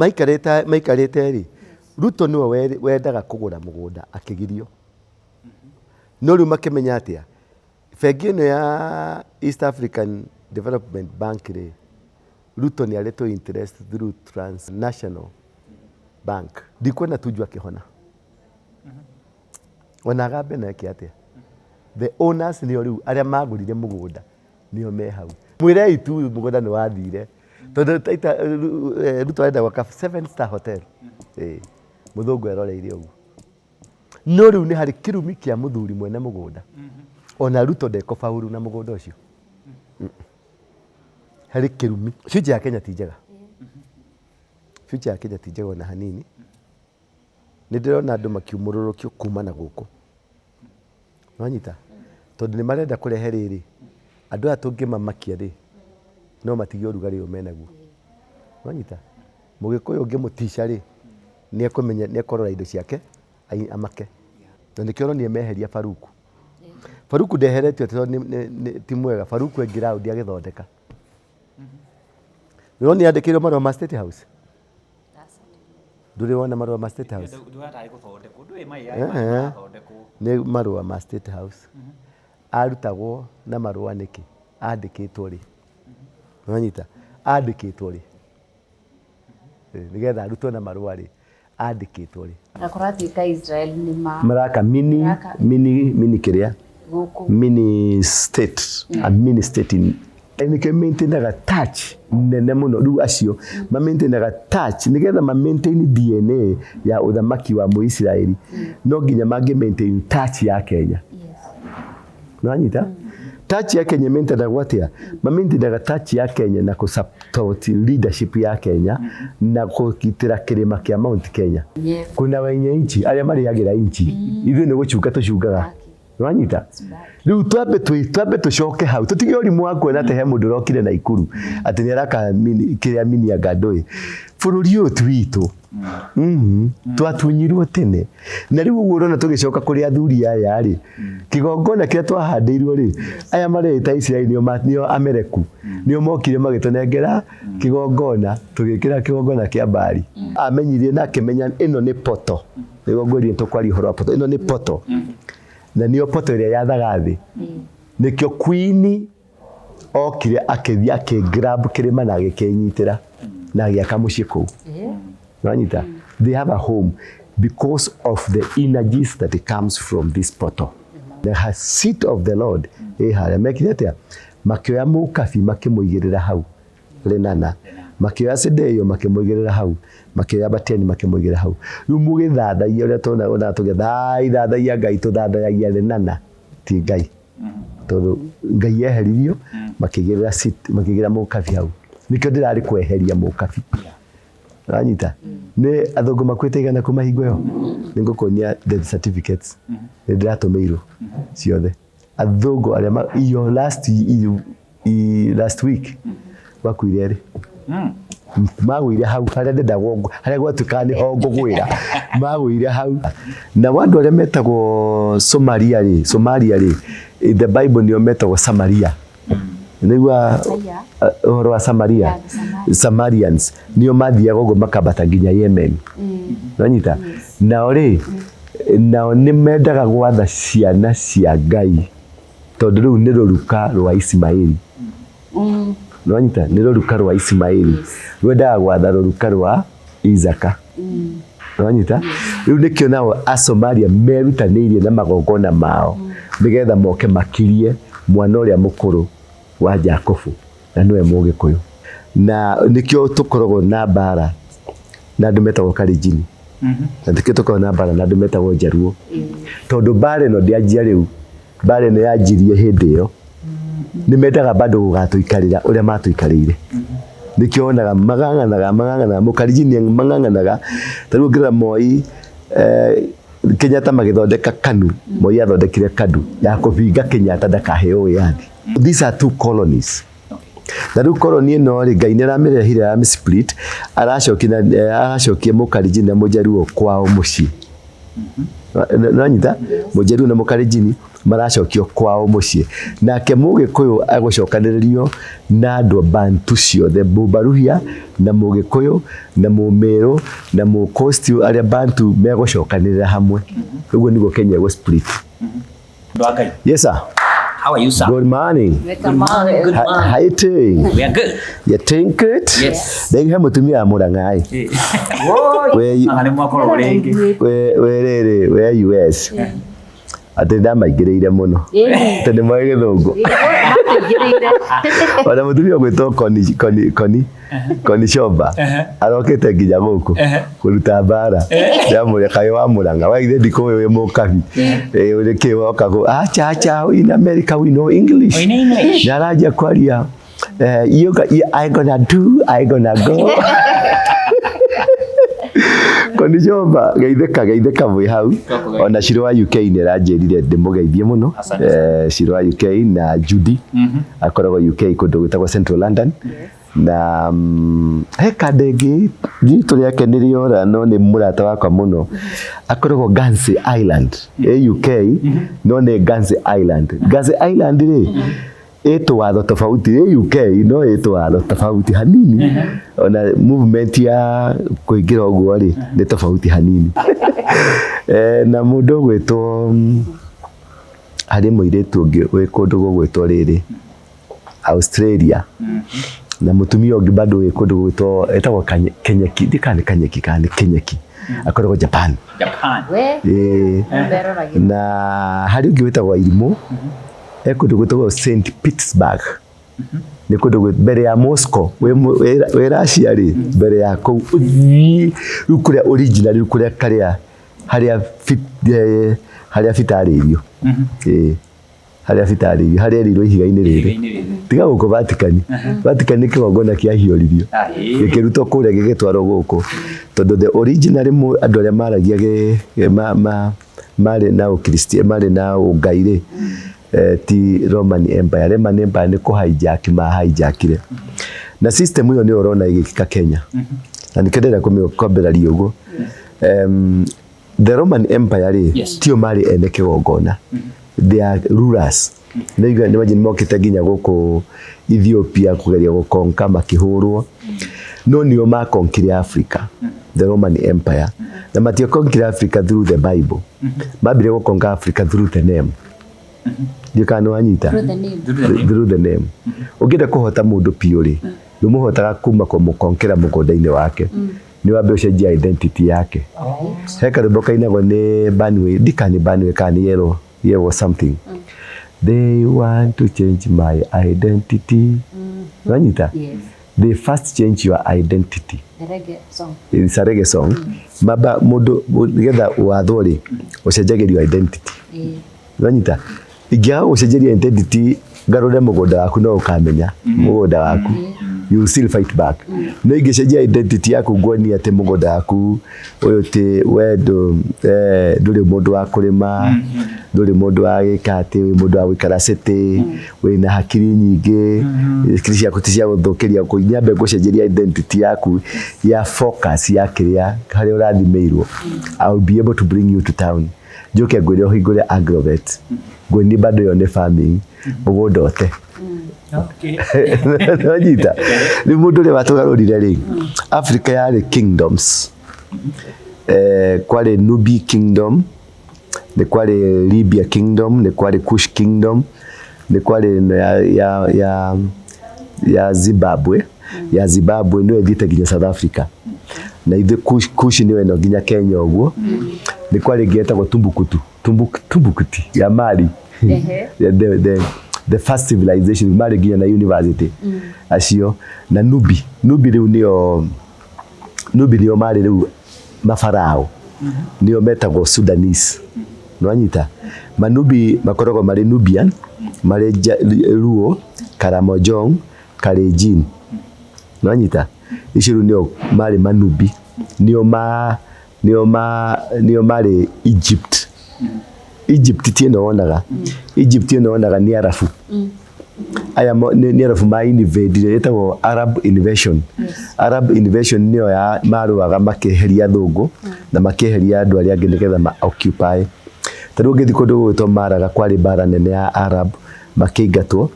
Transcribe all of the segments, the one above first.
maikarĩte rĩ, Ruto nĩwe wendaga kũgũra mũgũnda akĩgirio. No rĩu makĩmenya atĩa, bengi ĩno ya East African Development Bank rĩ, Ruto nĩ arĩtwo interest through Transnational Bank. Ndikwenda Tuju akĩhona. Ona Agambe neke atĩa. The owners nĩo rĩu arĩa magũrire mũgũnda nĩo me hau. Mwĩrei tu mũgũnda nĩ wathire. Tondũ Ruto arenda gwaka 7-star hotel. Mũthũngũ eroreire ũguo. No rĩu nĩ harĩ kĩrumi kĩa mũthuri mwene mũgũnda. Ona Ruto ndekũbaũrũ na mũgũnda ũcio. Harĩ kĩrumi. Future ya Kenya ti njega. Future ya Kenya ti njega ona hanini. Nĩ ndĩrona andũ makiumũrũrũkio kuma na gũkũ. Nwanyita. Tondũ nĩ marenda kũrehe rĩrĩ. Andũ aya tũngĩmamakia rĩ, no matige ũrugarĩ ũyũ menaguo. Nwanyita. Mũgĩkũyũ ũngĩmũtica rĩ, nĩekũmenya nĩekũrora indo ciake amake. Na nĩkĩo ũronire meheria Faruku. Faruku ndeheretio tondũ ti mwega. Faruku engi raundi agĩthondeka. Nĩwona yandĩkĩirwo marũa ma State House? Ndũrĩ wona marũa ma State House? Nĩ marũa ma State House. Arutagwo na marũa nĩkĩ? Andĩkĩtwo rĩ. Nwanyita? Andĩkĩtwo rĩ. Nĩgetha arutwo na marũa rĩ. Andĩkĩtwo rĩ. Akoratuĩka Israel nĩ maraka mini kĩrĩa? Mini state. A mini state in nĩkĩo maintainaga touch nene mũno. Rĩu acio ma-maintainaga touch nĩgetha ma-maintain DNA ya ũthamaki wa Mũisiraeli. No nginya mangĩ-maintain touch ya Kenya. Nwanyita? Touch ya Kenya maintainagwo atĩa? Ma-maintainaga touch ya Kenya na kũ-support leadership ya Kenya na kũgitĩra kĩrĩma kĩa Mount Kenya. Kuna wenye inchi arĩa marĩagĩra inchi. Ithuĩ nĩ gũcunga tũcungaga. Nwanyita? Rĩu twambe tũcoke hau. Tũtige ũrimũ wa kuona atĩ he mũndũ ũrokire Naikuru atĩ nĩ araka kĩrĩa mini Angandũĩ. Bũrũri ũyũ ti witũ. Twatunyirwo tene. Na rĩu ũguo ũrona tũgĩcoka kũrĩ athuri aya rĩ, kĩgongona kĩrĩa twahandĩirwo rĩ, aya mareta Isiraeli nĩo Amereku. Nĩo mokire magĩtũnengera kĩgongona, tũgĩkĩra kĩgongona kĩa Baali. Amenyirie na akĩmenya ĩno nĩ poto. Nĩguo ngwĩrire tũkwaria ũhoro wa poto. Ĩno nĩ poto. Na nĩyo poto ĩrĩa yathaga thĩ. Nĩkĩo Queen okire akĩthiĩ akĩ-grab kĩrĩma na agĩkĩnyitĩra na agĩaka mũciĩ kũu. Nwanyita? They have a home because of the energies that comes from this portal. The seat of the Lord harĩa mekire atĩa? Makĩoya mũkabi makĩmũigĩrĩra hau Lenana. Makĩoya Sedeyo makĩmũigĩrĩra hau. Makĩoya Batiani makĩmũigĩrĩra hau. Rĩu mũgĩthathagia ũrĩa tuona tũgĩthathagia Ngai tũthathagia Lenana ti Ngai. Tondũ Ngai eheririo makĩigĩrĩra seat makĩigĩrĩra mũkabi hau. Nĩkĩo ndĩrarĩ kweheria mũkabi. Nwanyita? Nĩ athũngũ makuĩte igana kuma hingo ĩyo. Nĩngũkuonia death certificates. Nĩ ndĩratũmĩirwo ciothe. Athũngũ arĩa iyo last week bakuire rĩ. Magũire hau harĩa ndendagwo harĩa gwatuĩkaga nĩho ngũgwĩra. Magũire hau. Na andũ arĩa metagwo Somalia rĩ, the Bible nĩo metagwo Samaria. Nĩgua ũhoro wa Samaria. Samarians nĩo mathiaga ũguo makambata nginya Yemen. Nwanyita? Nao rĩ, nao nĩ mendaga gwatha ciana cia Ngai. Tondũ rĩu nĩ rũruka rwa Ismaili. Nwanyita? Nĩ rũruka rwa Ismaili. Rwendaga gwatha rũruka rwa Isaka. Nwanyita? Rĩu nĩkĩo nao Asomalia merutanĩirie na magongona mao nĩgetha moke makirie mwana ũrĩa mũkũrũ wa Jakobu na nĩwe Mũgĩkũyũ. Na nĩkĩo tũkoragwo na mbara na andũ metagwo Kalenjin. Na nĩkĩo tũkoragwo na mbara na andũ metagwo Jaluo. Tondũ mbara ĩno ndĩanjia rĩu. Mbara ĩno yanjirie hĩndĩ ĩyo. Nĩ mendaga bado gũgatũikarĩra ũrĩa matũikarĩire. Nĩkĩo wonaga magang'anaga Mũkalenjin magang'anaga. Ta rĩu ngĩrora Moi Kenyatta magĩthondeka KANU. Moi athondekire KANU ya kũbinga Kenyatta ndakaheo wĩyathi. These are two colonies. Na rĩu koloni ĩno rĩ, Ngai nĩaramĩrehire split, aracokia Mũkalenjin na Mũjaluo kwao mũciĩ. nanyita Mujeru na Mukalenjin maracokio kwao muciĩ nake Mũgĩkũyũ agũcokanĩrĩrio na andũ Bantu ciothe Mũbaruhia na Mũgĩkũyũ na Mũmĩrũ na Mũcoast arĩa Bantu megũcokanĩrĩra hamwe ũguo nĩguo Kenya go split. Yes sir. How are you, sir? Good morning. Good morning. Good morning. How you doing? We are good. You doing good? Yes. Ndege mutumia Mũrang'a we US. Ati ndamaingĩrĩire mũno tondũ moĩ Gĩthũngũ ona mũtumia gwĩtwo Koni Shomba arokĩte nginya gũkũ kũruta mbara ndamũrĩa kaĩ wa Mũrang'a wa ithe ndikũĩ wĩ mũkabi ũrĩ kĩ woka acha in America we know English nĩaranjia kwaria I gonna go Koni Shomba geithĩka mwĩ hau ona Shiro wa UK nĩaranjĩrire ndĩmũgeithie mũno Shiro wa UK na Judy akoragwo UK kũndũ gwĩtagwo Central London na heka ndĩngĩ gitu rĩake nĩrĩora no nĩ mũrata wakwa mũno akoragwo Guernsey Island UK no nĩ Guernsey Island rĩ ĩtũ watho tofauti UK no ĩtũ watho tofauti hanini ona movement ya kũingĩra ũguo rĩ nĩ tofauti hanini na mũndũ gwĩtwo harĩ mũirĩtu ũngĩ wĩ kũndũ gwĩtwo rĩrĩ Australia na mũtumia ũngĩ bado wĩ kũndũ gwĩtwo etagwo Kenyeki ndikane Kenyeki akoragwo Japan na harĩ ũngĩ wĩtagwo Irimũ kũndũ gwĩtagwo St Petersburg nĩ kũndũ mbere ya Moscow wĩ Russia rĩ mbere ya kũu rĩu kũrĩa original rĩu kũrĩa harĩa bitarĩirio harĩa bitarĩirio harĩa rĩirwo ihiga-inĩ rĩrĩ tiga gũkũ Vatican nĩ kĩgongona kĩahiũririo gĩkĩrutwo kũrĩa gĩgĩtwarwo gũkũ tondũ the original andũ arĩa maragia marĩ na ũkristiano marĩ na ũngai rĩ ti Roman Empire nĩ kũhijackire na system ĩyo nĩ ũrona igĩkika Kenya na nĩkĩendera kũmĩkomberaria ũguo the Roman Empire rĩ tio marĩ ene kĩgongona they are rulers nĩ mokĩte nginya gũkũ Ethiopia kũgeria gũkonka makĩhũrwo no nĩo makonkire Africa the Roman Empire na matiokonkire Africa through the Bible mambire gũkonka Africa through the name ndikano anyita through the name ũngĩenda kũhota mũndũ piũ rĩ ndũmũhotaga kuma kũmũkonkera mũgũnda-inĩ wake nĩ wambe ũcenjia identity yake heka rwĩmbo kainagwo nĩ Banway ndikani Banway kana yellow something they want to change my identity anyita they first change your identity it's a reggae song maba mũndũ nĩgetha wathwo rĩ ũcenjagĩrio identity anyita ingĩaga gũcenjeria identity ngarũre mũgũnda waku no ũkamenya mũgũnda waku you still fight back no ingĩcenjia identity yaku nguonia atĩ mũgũnda waku ũyũ ti wendo ndũrĩ mũndũ wa kũrĩma ndũrĩ mũndũ wa gĩka atĩ wĩ mũndũ wa gũikara city wĩna hakiri nyingĩ hakiri ciaku ti cia gũthũkĩria nyambe gũcenjeria identity yaku ya focus ya kĩrĩa harĩa ũrathimĩirwo I will be able to bring you to town njoke ngwĩre ũhingũre agrovet ngwĩni bado yone farming mũgũnda ũte nonyita rĩu mũndũ ũrĩa watũgarũrire rĩ Africa yarĩ kingdoms kwarĩ Nubi kingdom nĩ kwarĩ Libya kingdom nĩ kwarĩ Kush kingdom nĩ kwarĩ ya Zimbabwe nĩyo ĩthiĩte nginya South Africa na ithe Kush nĩyo ĩno nginya Kenya ũguo nĩ kwarĩ ngĩetagwo Tumbuktu ya Mali the first civilization mari nginya na university acio na Nubi rĩu nĩo mari rĩu mafarao nĩo metagwo Sudanese nwanyita Manubi makoragwo marĩ Nubian marĩ Luo Karamojong Kalenjin nwanyita icio nĩo marĩ Manubi nĩo marĩ Egypt ti ĩno wonaga Egypt ĩno wonaga nĩ Arabu aya ni arabu ma invade etagwo Arab invasion. Arab invasion nio ya maruaga makeheria thungu na makeheria andu aria angi nigetha ma occupy. Tariu ngithi kundu gwitwo maraga kwari bara nene ya Arab makeingatwo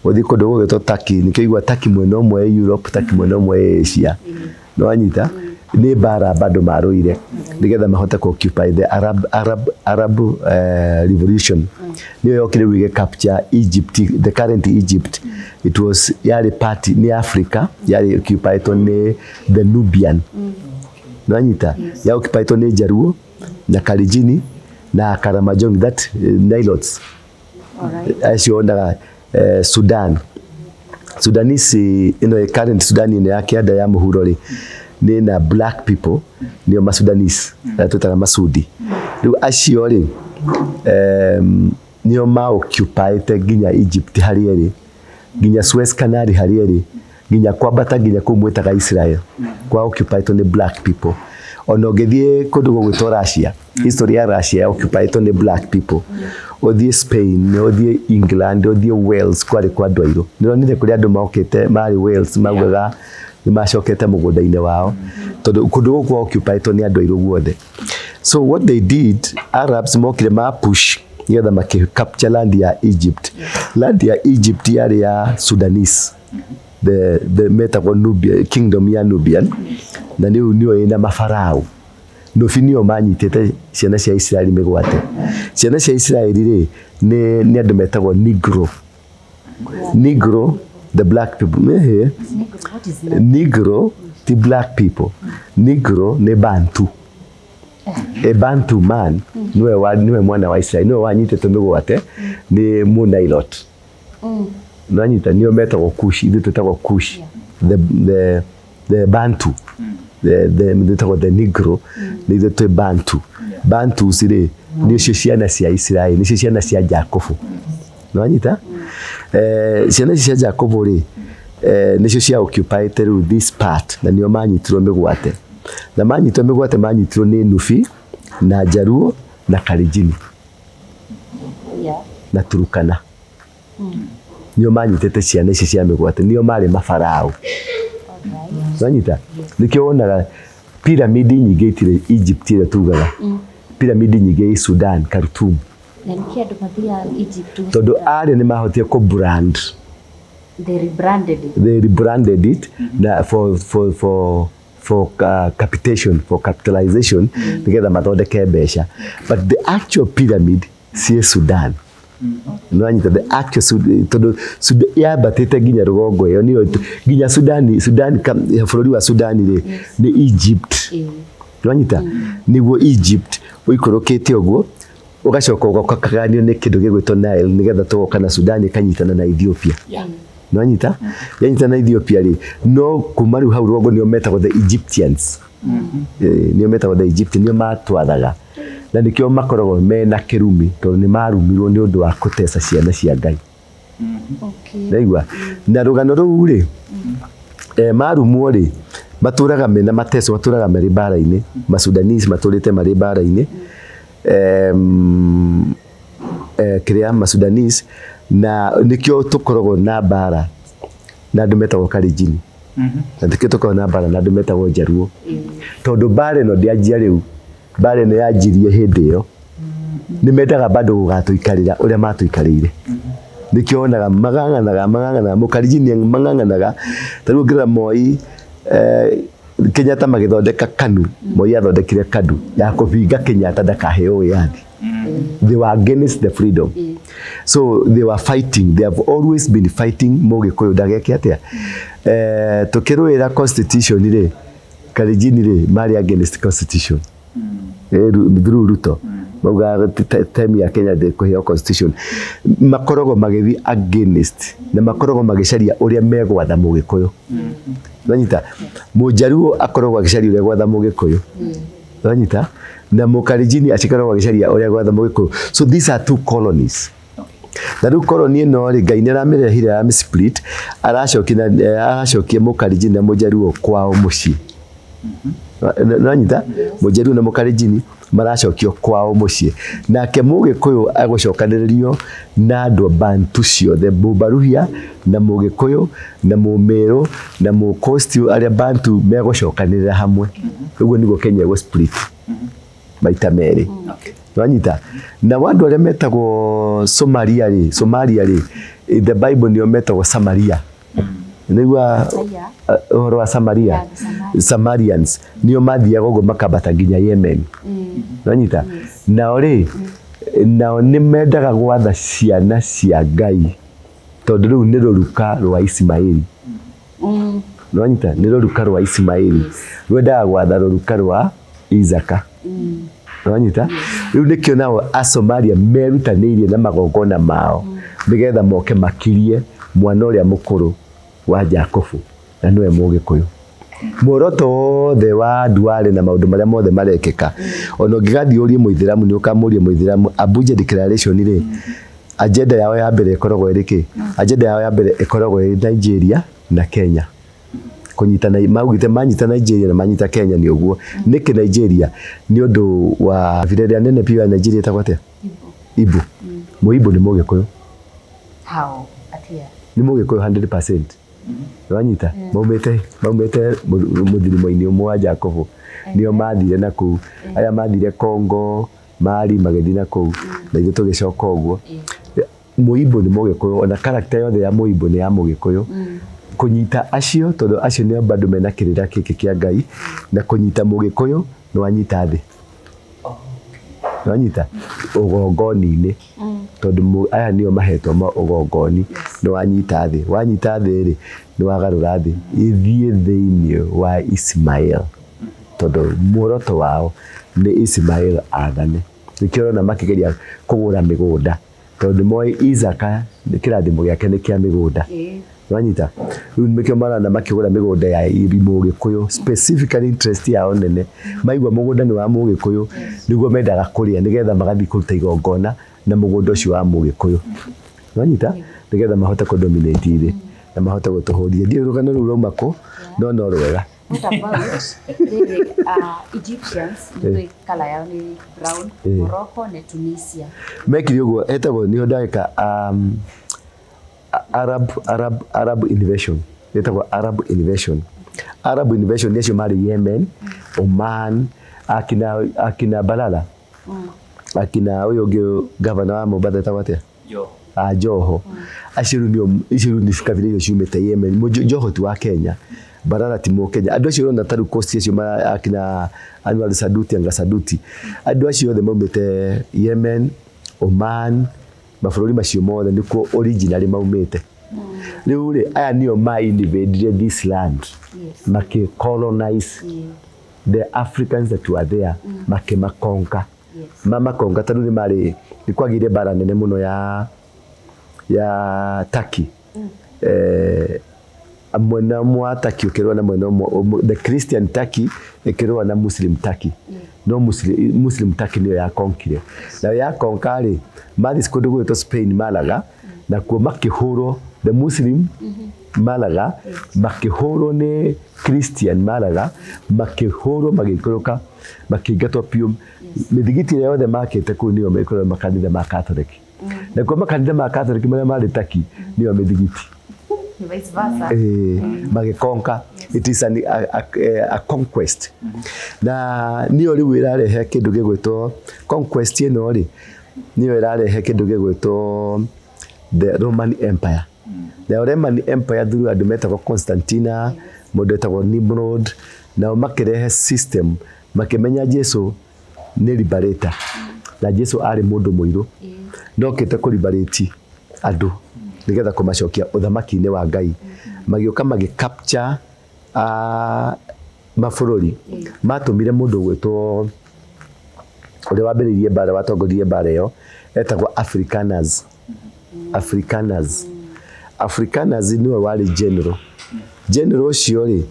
uthi kundu gwitwo Turkey nikigwa Turkey mwena umwe Europe Turkey mwena umwe Asia no anyita ni bara bado maruire nigetha mahote ku occupy the Arab revolution niyo yokire wige capture Egypt, the current Egypt. It was yari party ni Africa yari occupied ni the Nubian no anyita ya occupied ni Jaruo na Kalenjin na Karamojong, that Nilotes. As you know, Sudan. Sudanese, current Sudan in yake ada ya muhurori ni na black people ni ma Sudanese na tutara Masudi. Riu acio ri ni ma occupy te ginya Egypt hari eri ginya Suez Canal hari eri ginya kwambata ginya kumwetaga Israel kwa occupy to ni black people. Ono gethie kundu gwitwo Russia, history ya Russia occupied ni black people. Othie Spain, othie England, othie Wales kwari kwa ndwairu. Nironire kuri andu maokete mari Wales maugaga ni macokete mugunda-ine wao tondu kundu gukwa occupied ni andwairu guothe. So what they did, Arabs mokire ma push nigetha maki capture land ya Egypt. Land ya Egypt yari ya Sudanese, the metagwo Nubia, kingdom ya Nubian. Na niyo ina mafarao no finio manyitete ciana cia Israeli migwate. Ciana cia Israeli ri ni andu metagwo Negro, the black people. Negro, the black people. Negro ne Bantu. A Bantu man niwe mwana wa Israeli niwe wanyitete migwate ni Munailot. Nanyita niyo metagwo Kush, ithu tutagwo Kush. The Bantu. The Negro ni the Bantu. Bantu sire ni ciana cia Israeli, ni ciana cia Jacob. No anyita ciana cia Jacob ri ni cia occupy through this part na nio manyitirwo migwate. Na manyitirwo migwate manyitirwo ni Nufi na Jaruo na Kalenjin. Na Turukana. Nio manyitete ciana ici cia migwate nio mari mafarao. Zanyita nikio onaga pyramid nyingi itire Egypt ile tugaga pyramid nyingi i Sudan Khartoum na nikia andu mathia Egypt tondu ari ni mahotie ko brand they rebranded it na for capitalization together mathondeke mbeca, but the actual pyramid si Sudan. No anyita the actual todo ya batete ginya rugongo yo niyo ginya Sudan bururi wa Sudan ri ni Egypt. No anyita niguo Egypt uikorokete oguo ugacoka ugakaganio ni kindu gigwitwo Nile nigetha tugoka na Sudan kanyitana na Ethiopia. No anyita yanyitana na Ethiopia ri no kuma riu hau rugongo nio metagwo the Egyptians. Nio metagwo the Egyptians, nio matwathaga na nikio makoragwo mena kirumi tondu ni marumirwo ni undu wa kutesa ciana cia Ngai. Ndaigua na rugano ruu ri marumwo ri maturaga mena mateso, maturaga mari bara-ini. Masudanese maturite mari bara-ini kiria Masudanese na nikio tukoragwo na bara na andu metagwo Kalenjin. Na nikio tukoragwo na bara na andu metagwo Jaruo tondu bara no ndianjia riu bare ne yajirie hindi yo ni mendaga bado gugatuikarira uria matuikarire. Nikio onaga maganganaga Mukalenjin maganganaga tariu ngira Moi Kenyatta magithondeka KANU. Moi athondekire KANU ya kuvinga Kenyatta ndakaheo yathi. They were against the freedom. So they were fighting, they have always been fighting Mugikuyu ndageke atia tukiruira constitution ri Kalenjin ri mari against constitution. Ruto mauga time ya Kenya de kuheo constitution makorogo magithi against na makorogo magicaria uria megwatha Mugikuyu. Nanyita Mujaruo akorogo agicaria uria gwatha Mugikuyu. Nanyita na Mukalenjin acikoragwo agicaria uria gwatha Mugikuyu. So these are two colonies. Na riu colony no ri Ngai niramirehire ya split aracokia Mukalenjin na Mujaruo kwao mucii. nanyita Mujeru na Mukalenjin maracokio kwao mucie nake Mugikuyu agucokaniririo na andu Bantu ciothe Mbaruhia na Mugikuyu na Mumeru na Mucoast aria Bantu megucokanirira hamwe uguo niguo Kenya go split maita meri nanyita na wandu aria metagwo Somalia ri the Bible nio metagwo Samaria nigua uhoro wa Samaria Samarians nio mathiaga uguo makambata nginya Yemen nanyita nao ri nao ni mendaga gwatha ciana cia Ngai tondu riu ni ruruka rwa Ismaili nanyita ni ruruka rwa Ismaili rwendaga gwatha ruruka rwa Isaka nanyita riu nikio nao a Somalia merutanirie na magongona mao nigetha moke makirie mwana uria mukuru wa Jakobu na niwe Mugikuyu muoroto wothe wa Duale na maundu maria mothe marekeka ona ngigathi urie Muithiramu ni ukamurie Muithiramu Abuja Declaration ri agenda yao ya mbere ikoragwo iriki agenda yao ya mbere ikoragwo iri Nigeria na Kenya kunyitana maugite manyita Nigeria na manyita Kenya ni uguo niki Nigeria ni undu wa vireria nene pia Nigeria takwate Ibu Muibu ni Mugikuyu how atia ni Mugikuyu 100% wanyita maumete muthirimo-ini umwe wa Jakobu nio mathire na ku aya mathire Kongo mari magethi na ku na ithu tugicoka uguo Muibu ni Mugikuyu ona character yothe ya Muibu ni ya Mugikuyu kunyita acio tondu acio nio bado mena kirira kiki kia Ngai na kunyita Mugikuyu no wanyita thi wanyita ugongoni-ini tondu aya nio mahetwo ma ugongoni no wanyita thi ri ni wagarura thi ithie thiini wa Ismail tondu muoroto wao ni Ismail athane nikio na makigeria kugura migunda tondu moi Isaka ni kirathimo giake ni kia migunda wanyita riu nikio marana makigura migunda ya Mugikuyu specifically interest yao nene maigua mugunda ni wa Mugikuyu niguo mendaga kuria nigetha magathi kuruta igongona na mugunda ucio wa Mugikuyu wanyita nigetha mahote kudominate ire na mahote gutuhuria ndio rugano ru rumako no rwega. What about the Egyptians? The color yao ni brown, Morocco na Tunisia. Mekiri uguo etagwo ni ndagika Arab invasion etagwo Arab invasion nicio mari Yemen Oman akina Balala akina uyo ngi governor wa Mombasa etagwo Joho aciru ni kabira ciumite Yemen Joho tu wa Kenya Balala ti mu Kenya andu acio na taru coast acio akina Anwar Saduti anga Saduti andu acio othe maumite Yemen Oman mabũrũri macio mothe nikuo originally maumite riu ri aya nio invaded this land maki colonize the Africans that were there maki makonka makonka tanu ni mari nikwagire bara nene muno ya Turkey mwena mwa Turkey ukirwa na mwena the Christian Turkey ikirwa na Muslim Turkey no Muslim Turkey niyo yakonkire na yakonkari mathis kundu gwitwo Spain Malaga na kuo makihurwo the Muslim Malaga makihurwo ni Christian Malaga makihurwo magikuruka makigatwo pium mithigiti yothe makite ku niyo mekorwo makanitha ma Catholic na kuo makanitha ma Catholic maria mari Turkey niyo mithigiti vice versa magikonka it is a conquest na niyo riu irarehe kindu gigwitwo conquest ino ri niyo irarehe kindu gigwitwo the Roman Empire the Roman Empire through andu metagwo Constantina mundu etagwo Nimrod na makirehe system makimenya Jesu ni liberator na Jesu ari mundu muiru ndokite ku liberate andu nigetha kumacokia uthamaki-ini wa Ngai magioka capture mabũrũri matumire mundu gwitwo uria wambiririe bara watongoririe bara iyo etagwo Afrikaners niwe wari general ucio ri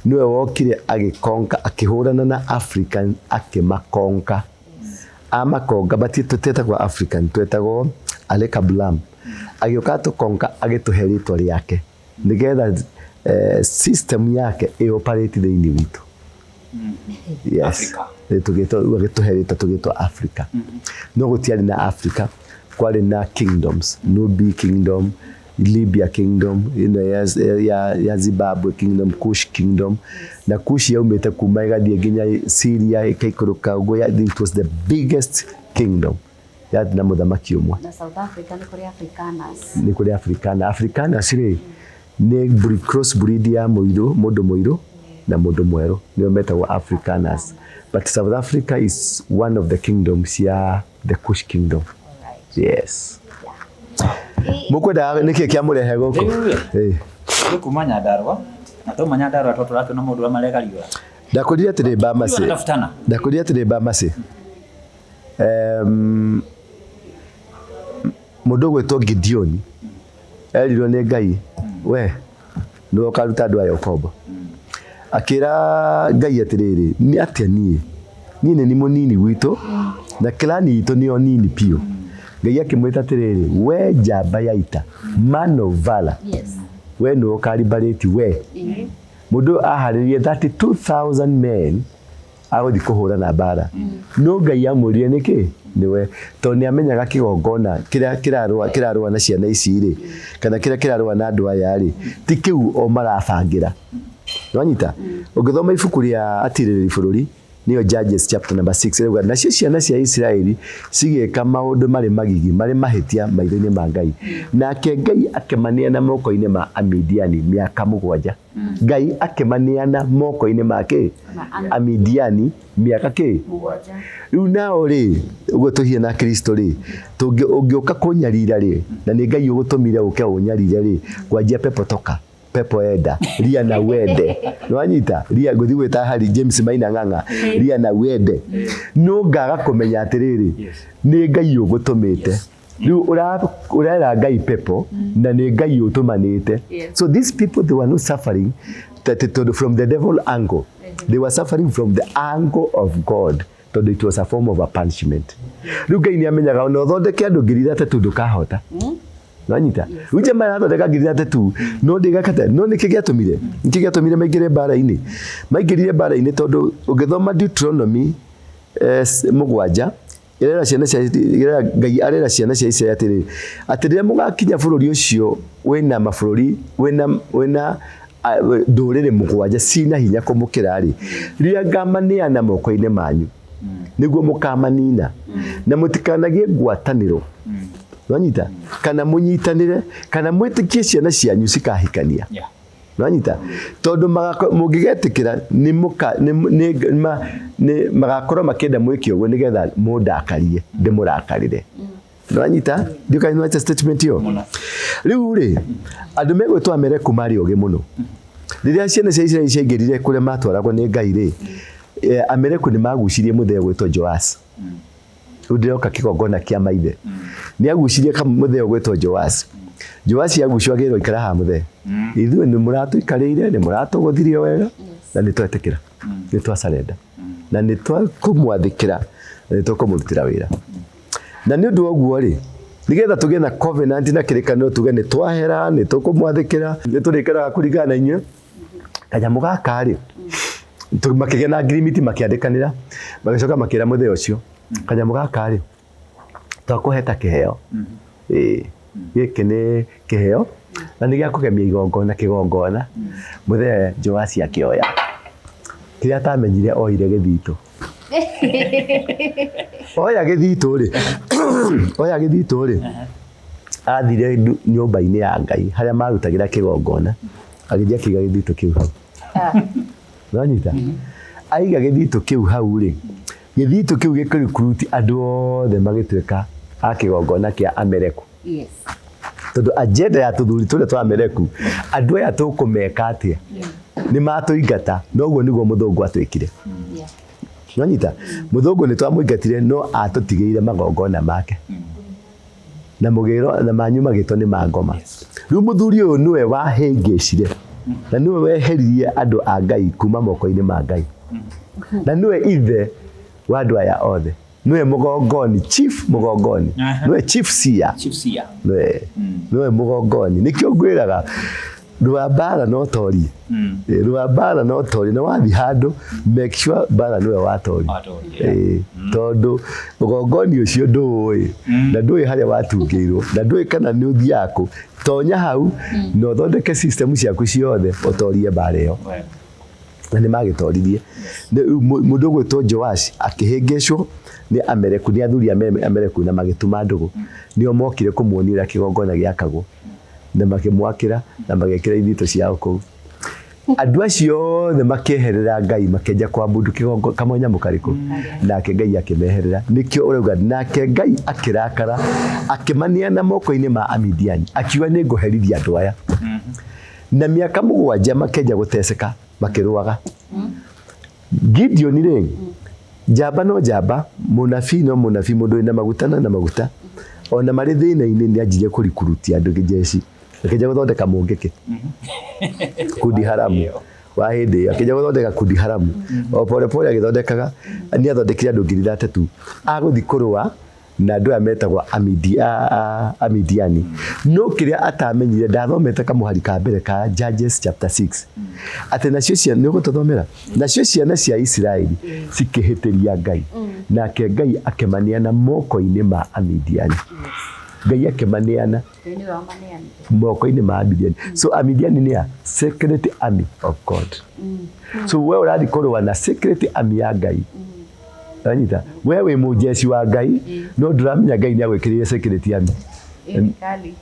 niwe wokire agikonka akihurana na African akimakonka amakonga batitutagwo African twetagwo Alekablam agioka tukonka agituhe ritwa riake nigetha system yake ioperate thiini witu Yes. Tugituherita tugitwa Africa. No gutiari na Africa kwari na kingdoms. Nubi kingdom, Libya kingdom, ya Zimbabwe kingdom, Kush kingdom. Na Kush yaumite kuma igathie nginya Syria ikaikuruka ugo. It was the biggest kingdom. Yari na muthamaki umwe. Na South Africa ni kuri Afrikaners. Ni kuri Afrikaners ni cross breed ya mundu muiru na mundu mweru nio metagwo Afrikaners. But South Africa is one of the kingdoms ya the Kush kingdom. Yes. Mukwenda niki kia murehe goko? Kuma Nyandarua. Na to Nyandarua to turake no mundu amareka riwa. Ndakurire tiri Bamase. Ndakurire tiri Bamase. Mundu gwetwo Gideon. Erirwo ni Ngai. We no karuta andu aya ukombo. Akira Ngai atiriri ni atia nie ni munini gwitu na klani itu ni onini pio. Ngai akimwita atiriri we njamba ya ita, man of valor. Yes. We no karibareti we. Mundu aharirie 32,000 men agothi kuhura na bara. No Ngai amurire niki niwe to ni amenyaga kigongona kirarua na ciana ici ri kana kirarua na andu aya ri ti kiu o marabangira. Nwanyita ugithoma ibuku ria atiriri bururi niyo Judges chapter number 6 rauga nacio ciana cia Israeli cigeka maundu mari magigi mari mahitia maitho-ini ma Ngai. Nake Ngai akemaniana moko-ini ma Amidiani miaka 7. Ngai akemaniana moko-ini make Amidiani miaka 7. Riu nao ri uguo tuhia na Kristo ri ungiuka kunyarira ri na ni Ngai ugutumire uke unyarire ri kwanjia pepo toka pepo eda ria na wende. Nwanyita ria guthi gwita hari James Maina Ng'ang'a ria na wende no ngaga kumenya atiriri ni Ngai ugutumite riu urera Ngai pepo na ni Ngai utumanite. So these people, they were not suffering from the devil angle. They were suffering from the angle of God. So it was a form of a punishment. Riu Ngai ni amenyaga no thondeke andu 3,000 ndukahota. Nwanyita uje mara thondeka 3,000 no ndigakata no nikigiatumire maingire maingirire bara-ini tondu ugithoma Deuteronomy 7 Ngai arera ciana cia Israeli atiri mugakinya bururi ucio wina mabũrũri wina ndũrĩrĩ 7 cina hinya kumukira ri ria ngamaniana moko-ini manyu niguo mukamanina na mutikanagie ngwatanĩro. Nwanyita kana munyitanire kana mwitikie ciana cianyu cikahikania. Nwanyita tondu mungigetikira ni magakorwo makenda mwikio gwe nigetha mundakarie ndimurakarire. Nwanyita ndika ni statement yo riu ri andu megwetwa Amaleki mari oge muno riria ciana cia Israeli ciaingirire kuria matwaragwo ni Ngai ri Amaleki ni magucirie muthee gwetwo Joas. Udiroka kigongona kia maithe ni agucirie muthee gwetwo Joas. Joas yagucio agirwo ikara ha muthee ithuĩ ni muratuikarĩire ni muratuguthirie wega na ni twetikira ni twacarenda na ni twakumwathikira na ni tukumurutira wira na ni undu oguo ri nigetha tugie na covenant na kirikanio tuge ni twahera ni tukumwathikira ni turikaraga kuringana na inyuĩ kanyamu gaka ri makigĩa na agreement makiandikanira magicoka makira muthee ucio kanyamu gaka ri twakuheta kiheo giki ni kiheo na ni gia kugemia kigongona muthee Joas akioya kiria atamenyire oire githito oya githito ri athire nyumba-ini ya Ngai haria marutagira kigongona agithia kiga githito kiu hau. Nwanyita aiga githito kiu hau ri githito kiu gikirikuruti andu othe magituika a kigongona kia Amaleki. Yes. Tondu agenda ya tuthuri turia twa Amaleki andu aya tukumeka atia ni matuingata noguo niguo muthungu atwikire. Nwanyita muthungu ni twamuingatire no atutigiire magongona make na mugiro na manyu magitwo ni mangoma. Riu muthuri uyu niwe wahĩngĩcire na niwe weheririe andu a Ngai kuma moko-ini ma Ngai na niwe ithe wa andu aya othe niwe mugongoni chief mugongoni niwe chief seer niwe mugongoni nikio ngwiraga rwa mbara no tori rwa mbara no tori na wathi handu make sure mbara niwe watori tondu rugongoni ucio ndui na ndui haria watungirwo na ndui kana ni uthiaku tonya hau no thondeke system ciaku ciothe utorie mbara iyo na nimagitoririe mundu gwitwo Joash akihingicwo ni Amereku ni athuri Amereku na magituma ndugu nio mokire kumuonira kigongona giakagwo na makimwakira na magekira ithito ciao kuu andu acio othe makeherera Ngai makenja kwa mundu kigongo kamonya mukariku nake Ngai akimeherera nikio urauga nake Ngai akirakara akimania na moko-ini ma Amidiani akiwa ni nguherithia andu aya na miaka 7 makenja guteseka makiruaga Gideon ri jamba no jamba munabii no munabii mundu ina maguta na maguta ona mari thina-ini ni anjire kurikurutia andu jeshi akeja guthondeka mungiki kundi haramu wa hindi akeja guthondeka kundi haramu o pole pole agithondekaga ni athondekire andu 3,000 aguthi kurua na andu ametagwo Amidiani no kiria atamenyire ndathomete kamuhari ka mbere ka Judges chapter 6 ati nacio ciana ni gututhomera nacio ciana cia Israeli cikihitiria Ngai nake Ngai akemaniana moko-ini ma Amidiani Ngai akemaniana moko-ini ma Amidiani so Amidiani ni a secret army of God so wewe urathi kurua na secret army ya Ngai Anita, wewe mujeshi wa Ngai no ndramenya Ngai ni agwikirire security army.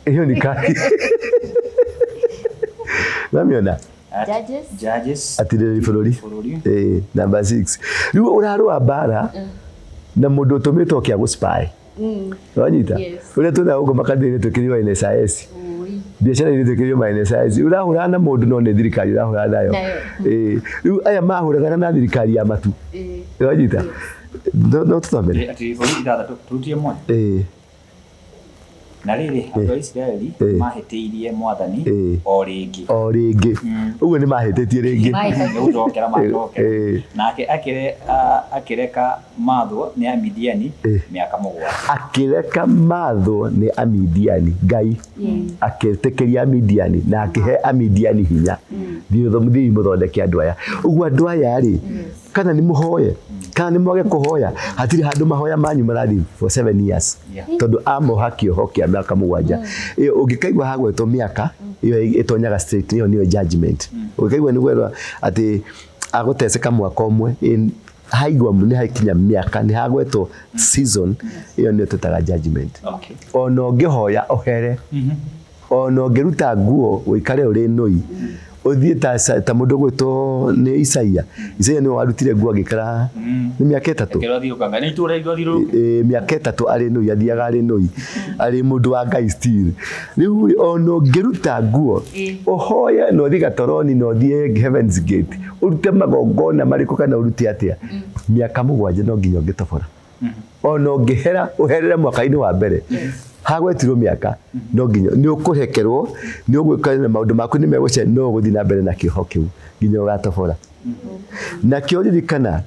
Hiyo ni kali. Namiona. Judges. Atiriri bururi. Number 6. Riu urarua mbara na mundu utumitwo kia guspy. Anita. Ule tuna ugo makadini tukiriwa NSIS. Biashara ile tukiriwa NSIS. Urahura na mundu no ne thirikari urahura nayo. Riu aya mahuraga na thirikari ya matu. Anita. No tutamere ati bori ithathatũ turutie mwe na rĩrĩ andũ a Isiraeli mahĩtĩirie Mwathani o rĩngĩ ũguo nĩ mahĩtĩtie rĩngĩ gũcokera macokera nake akĩreka mathwo nĩ Amidiani mĩaka 7 akĩreka mathwo nĩ Amidiani Ngai akĩtĩkĩria Amidiani na akĩhe Amidiani hinya thiĩ mũthondeke andũ aya ũguo andũ aya rĩ kana nĩ mũhoye kana nĩ mwage kuhoya hatiri handu mahoya manyu marathi for 7 years tondu amoha kioho kia miaka 7 iyo ungikaigwa hagwetwo miaka iyo itonyaga straight niyo judgment ungikaigwa ni gwetwa ati aguteseka mwaka umwe haigwa ni haikinya miaka ni hagwetwo season iyo ni tutaga judgment ona ungihoya ohere ona ungiruta nguo uikare uri noi uthie ta mundu gwitwo ni Isaia ni warutire nguo agikara ni miaka 3 ni itura igothiru miaka 3 ari noi athiaga ari noi ari mundu wa Ngai still riu ono ngiruta nguo uhoya no thiga toroni no thie Heaven's Gate urute magongona mariko kana urute atia miaka 7 no nginya ngitobora ono ngihera uherere mwaka-ini wa mbere hagwetirwo miaka no nginya ni ukurekerwo ni ugwikana na maundu maku ni meguce no guthi na mbere na kiho kiu nginya ugatobora na kioririkana